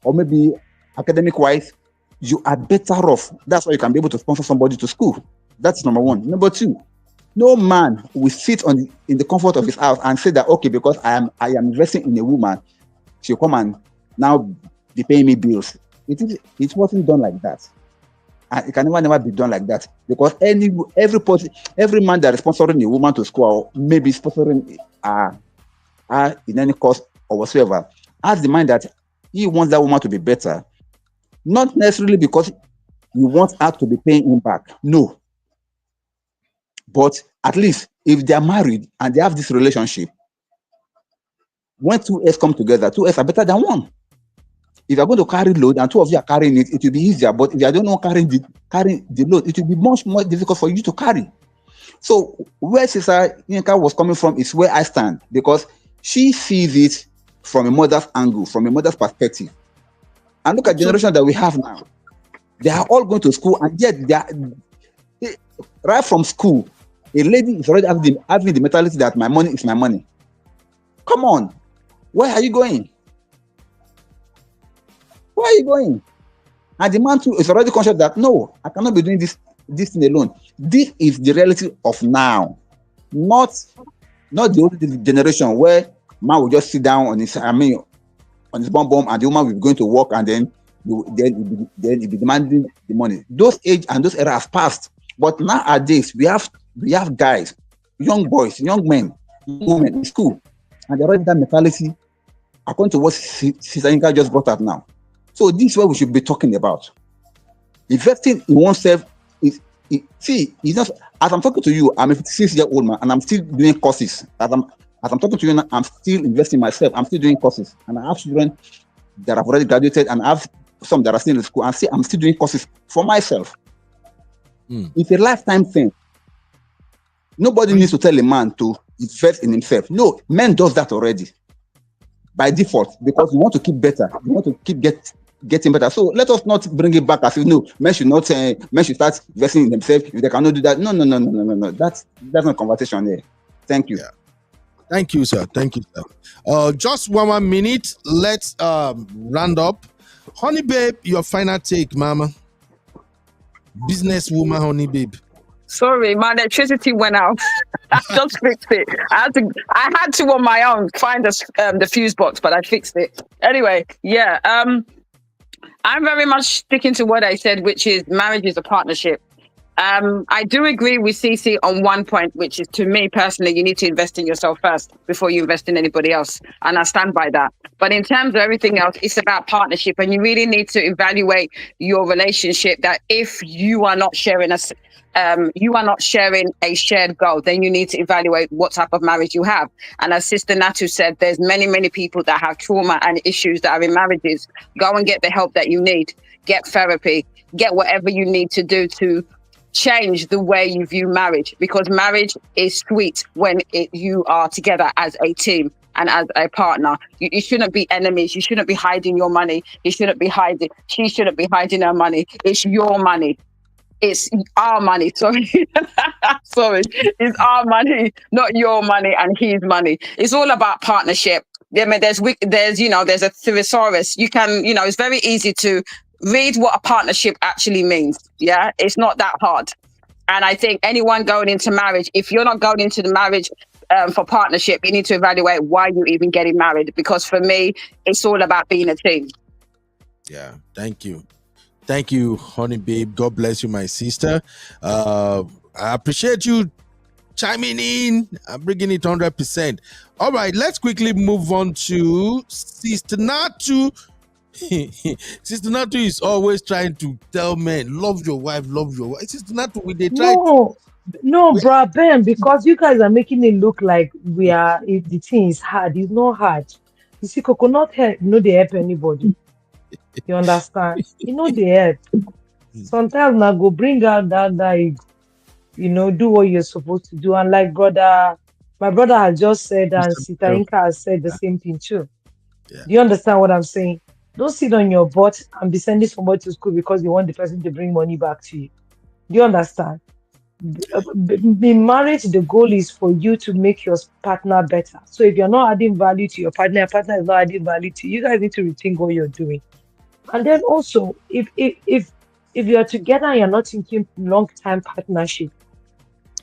or maybe academic-wise, you are better off. That's why you can be able to sponsor somebody to school. That's number one. Number two, no man will sit in the comfort of his house and say that, okay, because I am investing in a woman, she'll come and now be paying me bills. It wasn't done like that. And it can never be done like that, because every man that is sponsoring a woman to school, or maybe sponsoring in any cost or whatsoever, has the mind that he wants that woman to be better, not necessarily because he wants her to be paying him back. No. But at least if they are married and they have this relationship, when 2S come together, 2S are better than 1. If you're going to carry load and 2 of you are carrying it, it will be easier. But if you don't know carrying the load, it will be much more difficult for you to carry. So where Sister Yinka was coming from is where I stand, because she sees it from a mother's angle, from a mother's perspective. And look at the generation that we have now. They are all going to school, and yet right from school, a lady is already having the mentality that my money is my money. Come on, where are you going? Where are you going? And the man too is already conscious that no, I cannot be doing this thing alone. This is the reality of now, not the old generation where man will just sit down on his bum, and the woman will be going to work, and then he'll be demanding the money. Those age and those eras have passed. But nowadays we have guys, young boys, young men, women in school, and they're already that mentality, according to what Sister Yinka just brought up now. So this is what we should be talking about. Investing in oneself it's not, as I'm talking to you, I'm a 56-year-old man and I'm still doing courses. As I'm talking to you now, I'm still investing in myself. I'm still doing courses, and I have children that have already graduated, and I have some that are still in school, and I'm still doing courses for myself. It's a lifetime thing. Nobody needs to tell a man to invest in himself. No, men does that already by default because we want to keep better. We want to keep getting better. So let us not bring it back as if no, men should not men should start investing in themselves if they cannot do that. No. That's not conversation here. Thank you. Yeah. Thank you, sir. Thank you, sir. Just one minute. Let's round up. Honey babe, your final take, mama. Businesswoman, honey babe. Sorry, my electricity went out. I just fixed it. I had to on my own find the fuse box, but I fixed it. Anyway, yeah. I'm very much sticking to what I said, which is marriage is a partnership. I do agree with CC on one point, which is, to me personally, you need to invest in yourself first before you invest in anybody else. And I stand by that. But in terms of everything else, it's about partnership. And you really need to evaluate your relationship, that if you are not sharing a shared goal, then you need to evaluate what type of marriage you have. And as Sister Natu said, there's many people that have trauma and issues that are in marriages. Go and get the help that you need. Get therapy. Get whatever you need to do to change the way you view marriage, because marriage is sweet when you are together as a team and as a partner. You shouldn't be enemies. You shouldn't be hiding your money. She shouldn't be hiding her money. It's your money. It's our money. Sorry. Sorry. It's our money, not your money and his money. It's all about partnership. I mean, there's a thesaurus. You can, it's very easy to read what a partnership actually means. Yeah, it's not that hard. And I think anyone going into marriage, if you're not going into the marriage for partnership, you need to evaluate why you're even getting married. Because for me, it's all about being a team. Yeah, thank you. Thank you, honey babe. God bless you, my sister. I appreciate you chiming in. I'm bringing it 100%. All right, let's quickly move on to Sister Natu. Sister Natu is always trying to tell men, love your wife. Sister Natu, they try. No, bro, Ben, because you guys are making it look like if the thing is hard. It's not hard. You see, coconut help, they help anybody. You understand? They help. Sometimes now go bring out that do what you're supposed to do. And like my brother has just said, and Sita Inka has said the same thing too. Yeah. Do you understand what I'm saying? Don't sit on your butt and be sending somebody to school because you want the person to bring money back to you. Do you understand? In marriage, the goal is for you to make your partner better. So if you're not adding value to your partner is not adding value to you, you guys need to rethink what you're doing. And then also, if you're together and you're not thinking long-term partnership,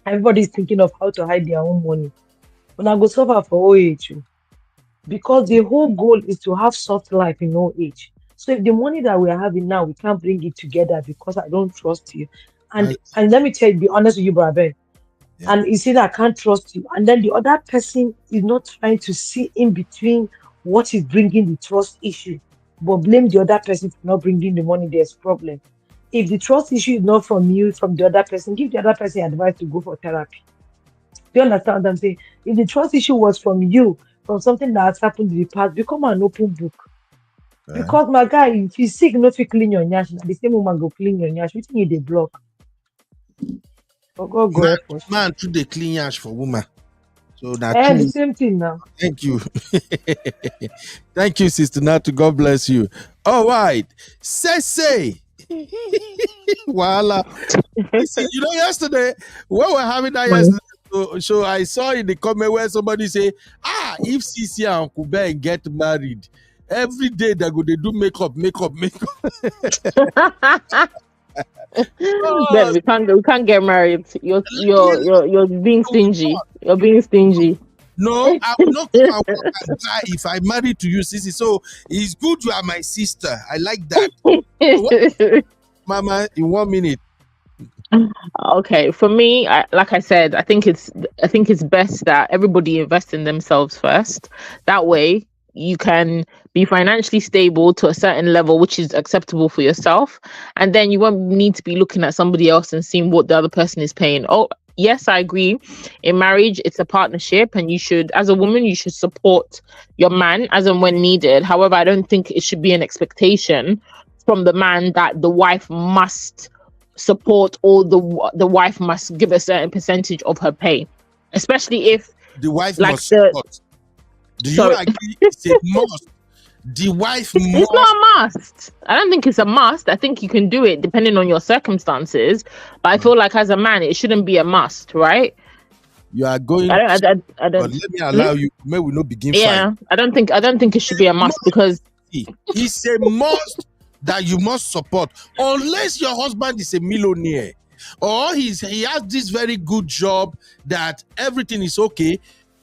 everybody's thinking of how to hide their own money. When I go suffer for old age, because the whole goal is to have soft life in old age. So if the money that we are having now, we can't bring it together because I don't trust you. And let me be honest with you, brother. Yeah. And you see that I can't trust you. And then the other person is not trying to see in between what is bringing the trust issue, but blame the other person for not bringing the money. There's problem. If the trust issue is not from you, from the other person, give the other person advice to go for therapy. Do you understand what I'm saying? If the trust issue was from you, from something that has happened in the past, become an open book. Because my guy, if you sick, not to clean your nyash, the same woman go clean your nyash. We think you block. Man, to the clean yash for woman. So that the same thing now. Thank you. Thank you, Sister Natu. God bless you. All right. Say. Voila. Yesterday, when we're having that yesterday, so I saw in the comment where somebody say, if CC and Uncle Ben get married, every day they do makeup. Ben, we can't get married. You're being stingy. You're being stingy. No, I will not come out if I marry to you, Sissy. So it's good you are my sister. I like that. Mama, in 1 minute. Okay, for me, like I said, I think it's best that everybody invest in themselves first. That way, you can be financially stable to a certain level, which is acceptable for yourself, and then you won't need to be looking at somebody else and seeing what the other person is paying. Oh, yes, I agree. In marriage, it's a partnership, and as a woman, you should support your man as and when needed. However, I don't think it should be an expectation from the man that the wife must support, or the wife must give a certain percentage of her pay, especially if the wife like must support. Do you agree? It's a must. The wife must. It's not a must. I don't think it's a must. I think you can do it depending on your circumstances. But I feel like as a man, it shouldn't be a must, right? You are going. I don't. But let me allow you. May we not begin. Yeah, fight. I don't think it should be a must because it's a must that you must support, unless your husband is a millionaire or he has this very good job that everything is okay.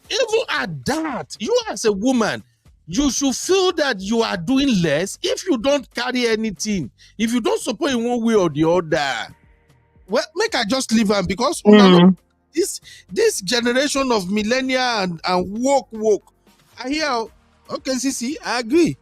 Even at that, you as a woman, you should feel that you are doing less if you don't carry anything, if you don't support in one way or the other. Well, make I just leave him because this generation of millennial and woke. I hear, okay, Sisi, I agree.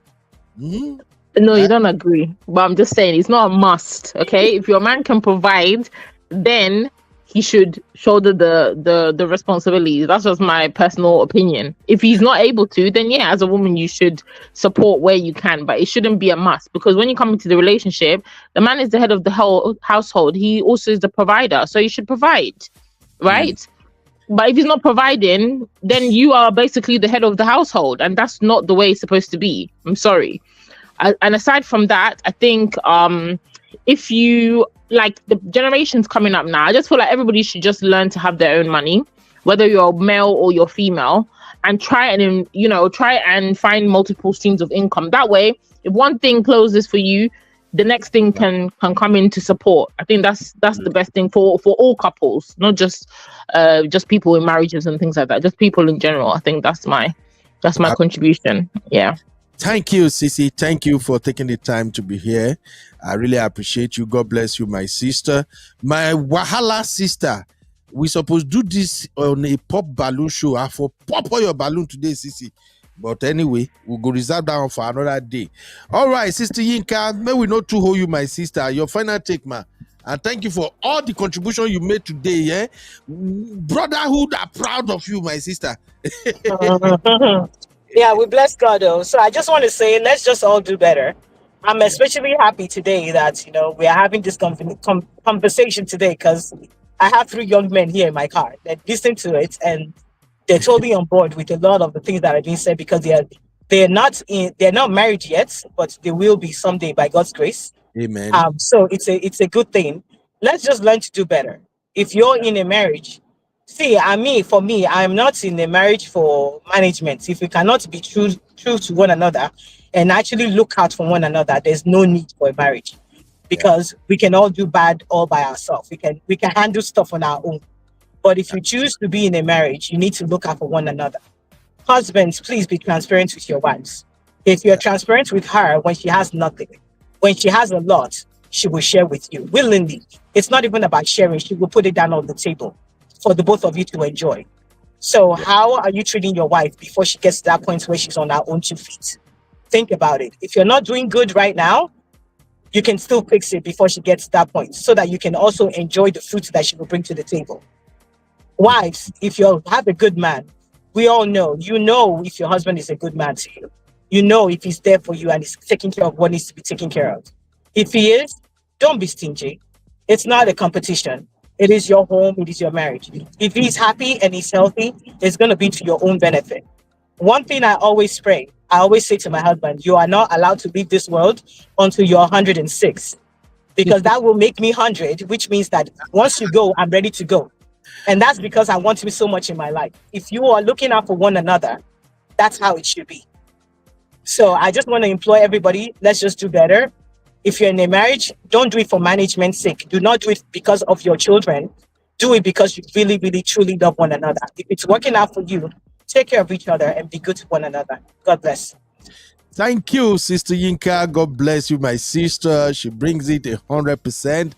No, you don't agree. But I'm just saying it's not a must. Okay, if your man can provide, then he should shoulder the responsibility. That's just my personal opinion. If he's not able to, then yeah, as a woman, you should support where you can, but it shouldn't be a must, because when you come into the relationship, the man is the head of the whole household. He also is the provider, so you should provide, right? But if he's not providing, then you are basically the head of the household, and that's not the way it's supposed to be. I'm sorry. And aside from that, I think if you like the generations coming up now, I just feel like everybody should just learn to have their own money, whether you're male or you're female, and try and find multiple streams of income. That way, if one thing closes for you, the next thing can come in to support. I think that's the best thing for all couples, not just people in marriages and things like that, just people in general. I think that's my contribution. Yeah. Thank you, Sisi. Thank you for taking the time to be here. I really appreciate you. God bless you, my sister. My Wahala sister. We supposed to do this on a pop balloon show. I for pop all your balloon today, Sisi. But anyway, we'll go reserve that one for another day. All right, Sister Yinka, may we not to hold you, my sister. Your final take, man. And thank you for all the contribution you made today. Yeah, brotherhood are proud of you, my sister. Yeah, we bless God though. So I just want to say, let's just all do better. I'm especially happy today that we are having this conversation today, because I have 3 young men here in my car that listen to it, and they're totally on board with a lot of the things that are being said, because they're not married yet, but they will be someday by God's grace. Amen. So it's a good thing. Let's just learn to do better. If you're in a marriage, for me, I'm not in a marriage for management. If we cannot be true to one another and actually look out for one another, there's no need for a marriage, because we can all do bad all by ourselves. We can handle stuff on our own. But if you choose to be in a marriage, you need to look out for one another. Husbands, please be transparent with your wives. If you're transparent with her when she has nothing, when she has a lot, she will share with you willingly. It's not even about sharing. She will put it down on the table for the both of you to enjoy. So how are you treating your wife before she gets to that point where she's on her own 2 feet? Think about it. If you're not doing good right now, you can still fix it before she gets to that point, so that you can also enjoy the fruits that she will bring to the table. Wives, if you have a good man, we all know, if your husband is a good man to you. You know if he's there for you and he's taking care of what needs to be taken care of. If he is, don't be stingy. It's not a competition. It is your home. It is your marriage. If he's happy and he's healthy, it's going to be to your own benefit. One thing I always say to my husband, you are not allowed to leave this world until you're 106, because that will make me 100, which means that once you go, I'm ready to go. And that's because I want to be so much in my life. If you are looking out for one another, that's how it should be. So I just want to implore everybody, let's just do better. If you're in a marriage, don't do it for management's sake. Do not do it because of your children. Do it because you really, really, truly love one another. If it's working out for you, take care of each other and be good to one another. God bless. Thank you, Sister Yinka. God bless you, my sister. She brings it 100%.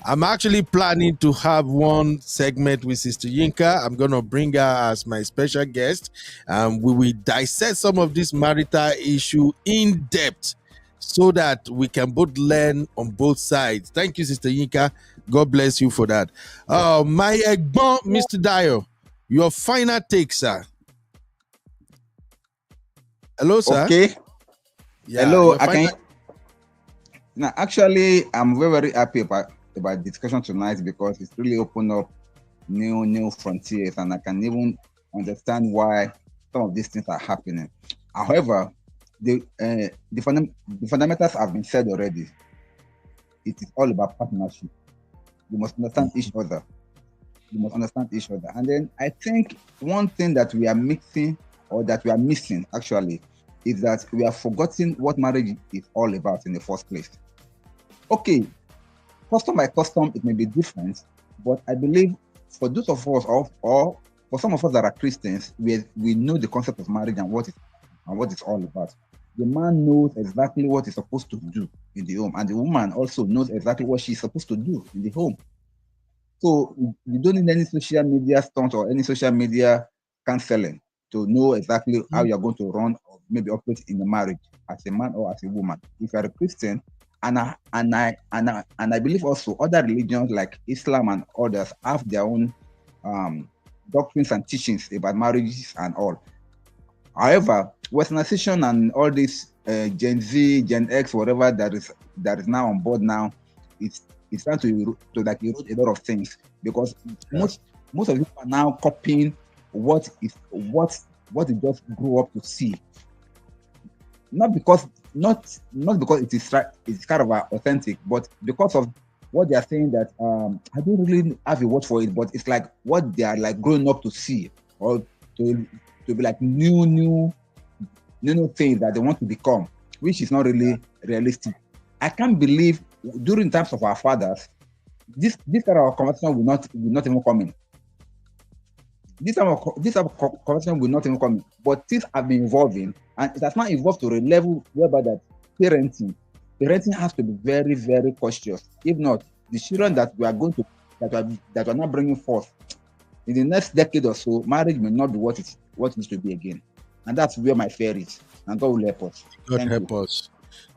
I'm actually planning to have one segment with Sister Yinka. I'm going to bring her as my special guest. We will dissect some of this marital issue in depth, so that we can both learn on both sides. Thank you, Sister Yinka. God bless you for that. My Egbon, Mr. Dio, your final take, sir. Hello, sir. Okay. Yeah, hello. Now, actually, I'm very, very happy about discussion tonight because it's really opened up new frontiers, and I can even understand why some of these things are happening. However, the fundamentals have been said already. It is all about partnership. You must understand each other. You must understand each other. And then I think one thing that we are mixing, or that we are missing actually, is that we are forgetting what marriage is all about in the first place. Okay, custom by custom, it may be different, but I believe for those of us, or for some of us that are Christians, we know the concept of marriage and what it's all about. The man knows exactly what he's supposed to do in the home, and the woman also knows exactly what she's supposed to do in the home. So you don't need any social media stunt or any social media counseling to know exactly how you're going to run or maybe operate in a marriage as a man or as a woman. If you're a Christian, and I believe also other religions like Islam and others have their own doctrines and teachings about marriages and all. However, Westernization and all this Gen Z, Gen X, whatever that is now on board now, it's trying to like erode a lot of things, because most of you are now copying what you just grew up to see. Not because it is kind of authentic, but because of what they are saying that I don't really have a word for it, but it's like what they are like growing up to see, or to be like new things that they want to become, which is not really realistic. I can't believe during times of our fathers, this kind of conversation will not even come in. This type of conversation will not even come in. But things have been evolving, and it has not evolved to a level whereby that parenting has to be very, very cautious. If not, the children that we are going to that are not bringing forth in the next decade or so, marriage may not be what it needs to be again. And that's where my fear is. And God will help us. God help us.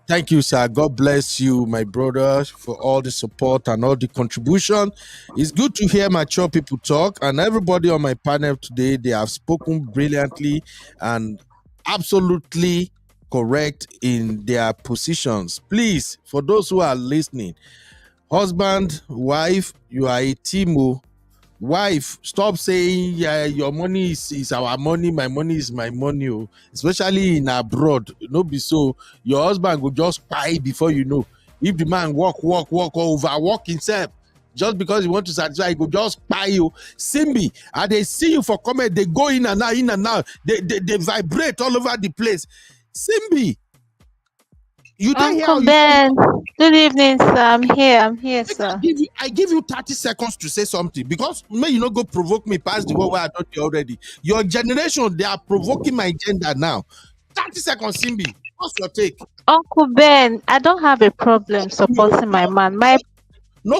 Thank you, sir. God bless you, my brother, for all the support and all the contribution. It's good to hear mature people talk, and everybody on my panel today, they have spoken brilliantly and absolutely correct in their positions. Please, for those who are listening, husband, wife, you are a team. Wife, stop saying, yeah, your money is our money, my money is my money, especially in abroad. No be so. Your husband will just buy before you know. If the man walk or overwork himself, just because he want to satisfy, he go just buy you. Simbi, and they see you for comment, they go in and out, they vibrate all over the place. Simbi, you don't hear Uncle Ben, good evening, sir. I'm here, sir. I give you 30 seconds to say something, because may you not go provoke me past the word where I don't you already. Your generation, they are provoking my gender now. 30 seconds, Simbi. What's your take? Uncle Ben, I don't have a problem supporting my man.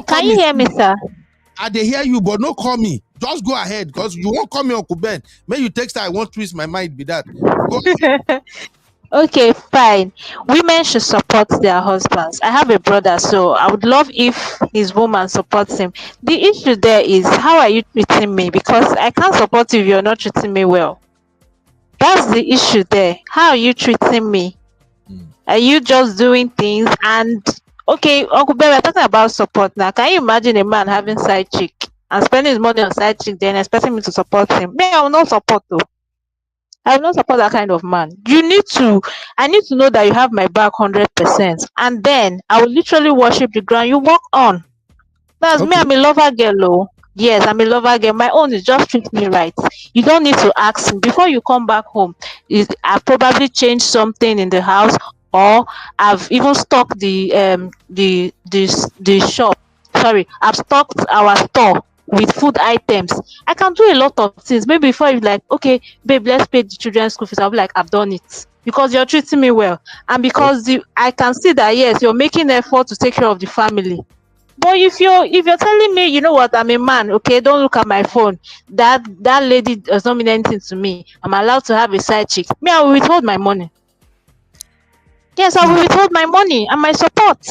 Can you hear me, sir? They hear you, but no call me. Just go ahead, because you won't call me Uncle Ben. May you text I won't twist my mind be that. Go ahead. Okay, fine. Women should support their husbands. I have a brother, so I would love if his woman supports him. The issue there is, how are you treating me? Because I can't support you if you're not treating me well. That's the issue there. How are you treating me? Are you just doing things? And okay, Uncle Ben, we're talking about support now. Can you imagine a man having side chick and spending his money on side chick, then expecting me to support him? Me, I will not support though. I will not support that kind of man. I need to know that you have my back 100%, and then I will literally worship the ground you walk on. That's me. I'm a lover girl, oh. Yes, I'm a lover girl. My own is just treat me right. You don't need to ask me before you come back home. I've probably changed something in the house, or I've even stocked the shop. Sorry, I've stocked our store with food items. I can do a lot of things. Maybe before you like, okay, babe, let's pay the children's school fees. I'll be like, I've done it because you're treating me well, and because I can see that yes, you're making effort to take care of the family. But if you're telling me, you know what, I'm a man, okay, don't look at my phone. That lady does not mean anything to me. I'm allowed to have a side chick. Me, I will withhold my money. Yes, I will withhold my money and my support.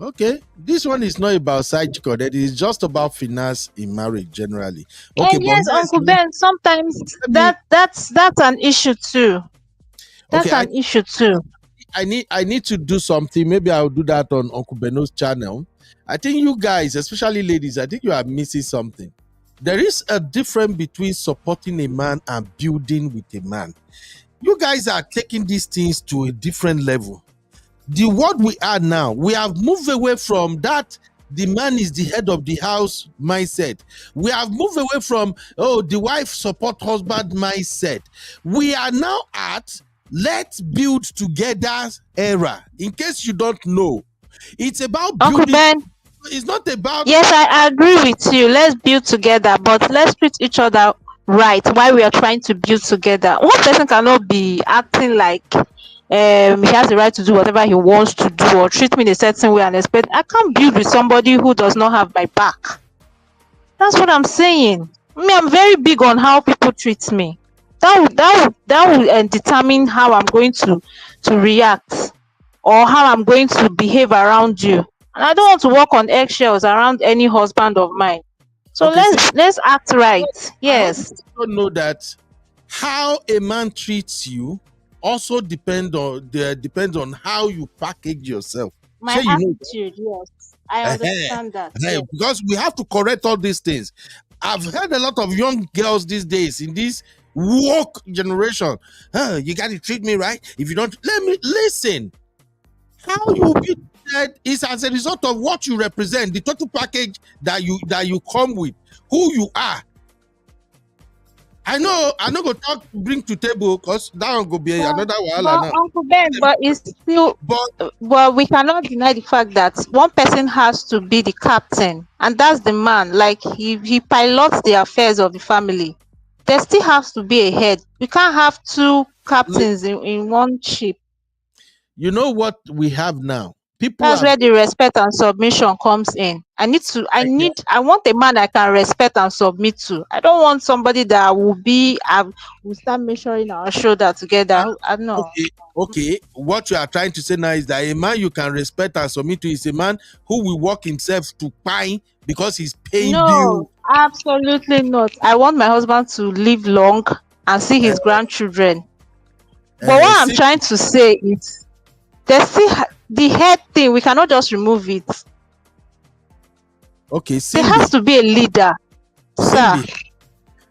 Okay, this one is not about side chick, it is just about finance in marriage generally. Okay, and yes, Uncle Ben, sometimes that's an issue too. That's an issue too. I need to do something. Maybe I'll do that on Uncle Beno's channel. I think you guys, especially ladies, I think you are missing something. There is a difference between supporting a man and building with a man. You guys are taking these things to a different level. The world we are now, we have moved away from that the man is the head of the house mindset. We have moved away from, oh, the wife support husband mindset. We are now at let's build together era. In case you don't know, it's about Uncle building. Ben, It's not about. yes, I agree with you. Let's build together, but let's treat each other right while we are trying to build together. One person cannot be acting like he has the right to do whatever he wants to do or treat me in a certain way and expect I can't build with somebody who does not have my back. That's what I'm saying. Me, I'm very big on how people treat me. That will determine how I'm going to react or how I'm going to behave around you. And I don't want to walk on eggshells around any husband of mine. So Okay, let's act right. I hope Yes. you know that how a man treats you also depends on how you package yourself. My Sure, you know that. attitude, yes. I understand that. Yes. Because we have to correct all these things. I've heard a lot of young girls these days in this woke generation. You got to treat me right. If you don't, let me listen. How you be that is as a result of what you represent, the total package that you come with, who you are. I know go talk bring to table because that one go be another while. But Uncle Ben, but it's still well, we cannot deny the fact that one person has to be the captain, and that's the man. Like he pilots the affairs of the family. There still has to be a head. We can't have two captains in one ship. You know what we have now? That's where the respect and submission comes in. I want a man I can respect and submit to. I don't want somebody that will start measuring our shoulder together. I know. Okay. What you are trying to say now is that a man you can respect and submit to is a man who will work himself to pine because he's paying No, bills. absolutely not. I want my husband to live long and see his grandchildren. But what I'm trying to say is there's still the head thing. We cannot just remove it. Okay, there has to be a leader, sir.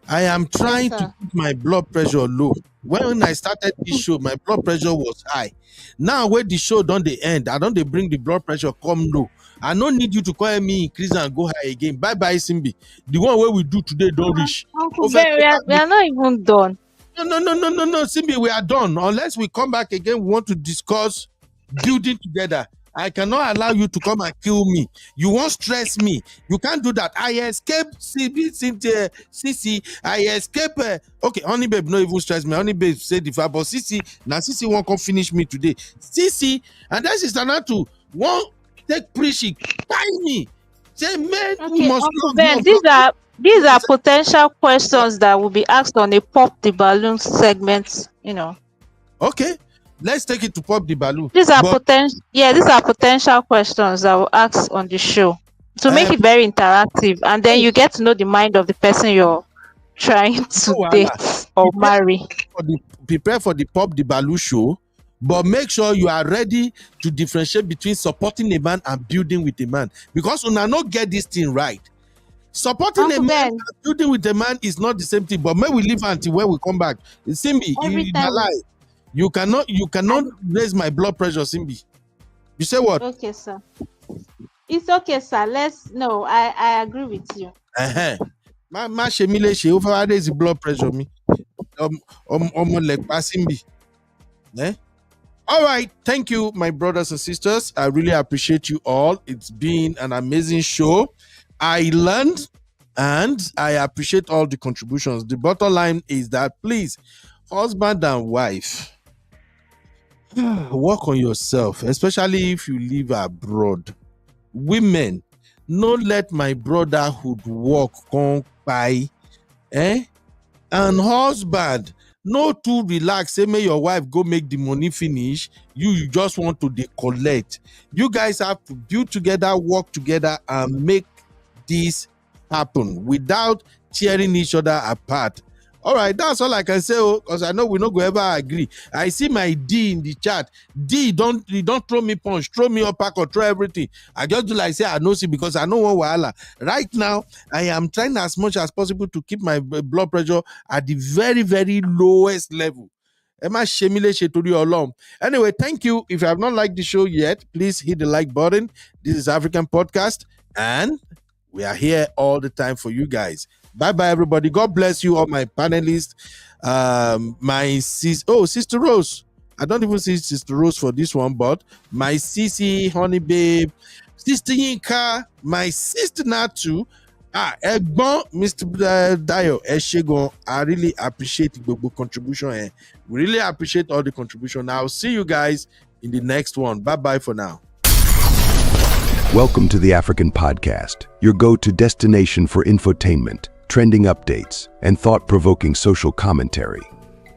I am trying to keep my blood pressure low. When I started this show, my blood pressure was high. Now when the show don't they end, I don't they bring the blood pressure come low. I don't need you to call me increase and go high again. Bye bye, Simbi. The one where we do today don't reach. We are not even done. No, Simbi, we are done. Unless we come back again, we want to discuss building together. I cannot allow you to come and kill me. You won't stress me. You can't do that. I escape CC. I escape. Okay, Honey Babe, no even stress me. Honey Babe said the fact, but CC, now CC won't come finish me today. CC, and then Sister Natu won't take preaching. Find me. Say, man, we must Ben, these are potential questions that will be asked on a Pop the Balloon segment, Okay. Let's take it to Pop the Balloon. These are potential questions that we'll ask on the show to make it very interactive, and then you get to know the mind of the person you're trying to date or marry. Prepare for the Pop the Balloon show, but make sure you are ready to differentiate between supporting a man and building with a man, because when I not get this thing right, supporting a man and building with a man is not the same thing. But may we leave until when we come back. Simbi, you cannot raise my blood pressure, Simbi. You say what? Okay, sir. It's okay, sir. I agree with you. Ma shemile she over raise the blood pressure me. Simbi. All right, thank you, my brothers and sisters. I really appreciate you all. It's been an amazing show. I learned and I appreciate all the contributions. The bottom line is that please, husband and wife, work on yourself, especially if you live abroad. Women, no let my brotherhood work come by. And husband, no too relax. Say, may your wife go make the money finish. You just want to collect. You guys have to build together, work together, and make this happen without tearing each other apart. All right, that's all I can say, because I know we're not going to ever agree. I see my D in the chat. D, don't throw me punch, throw me up, or throw everything. I just do like say I know see because I know one wahala. Right now, I am trying as much as possible to keep my blood pressure at the very, very lowest level. Anyway, thank you. If you have not liked the show yet, please hit the like button. This is African Podcast, and we are here all the time for you guys. Bye-bye, everybody. God bless you, all my panelists. Sister Rose. I don't even see Sister Rose for this one, but my Sisi, Honey Babe, Sister Yinka, my sister Natu, Egbon, Mr. Dayo, Eshegon. I really appreciate the contribution. We really appreciate all the contribution. I'll see you guys in the next one. Bye-bye for now. Welcome to the African Podcast, your go-to destination for infotainment, trending updates, and thought-provoking social commentary.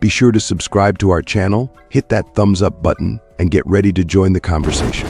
Be sure to subscribe to our channel, hit that thumbs up button, and get ready to join the conversation.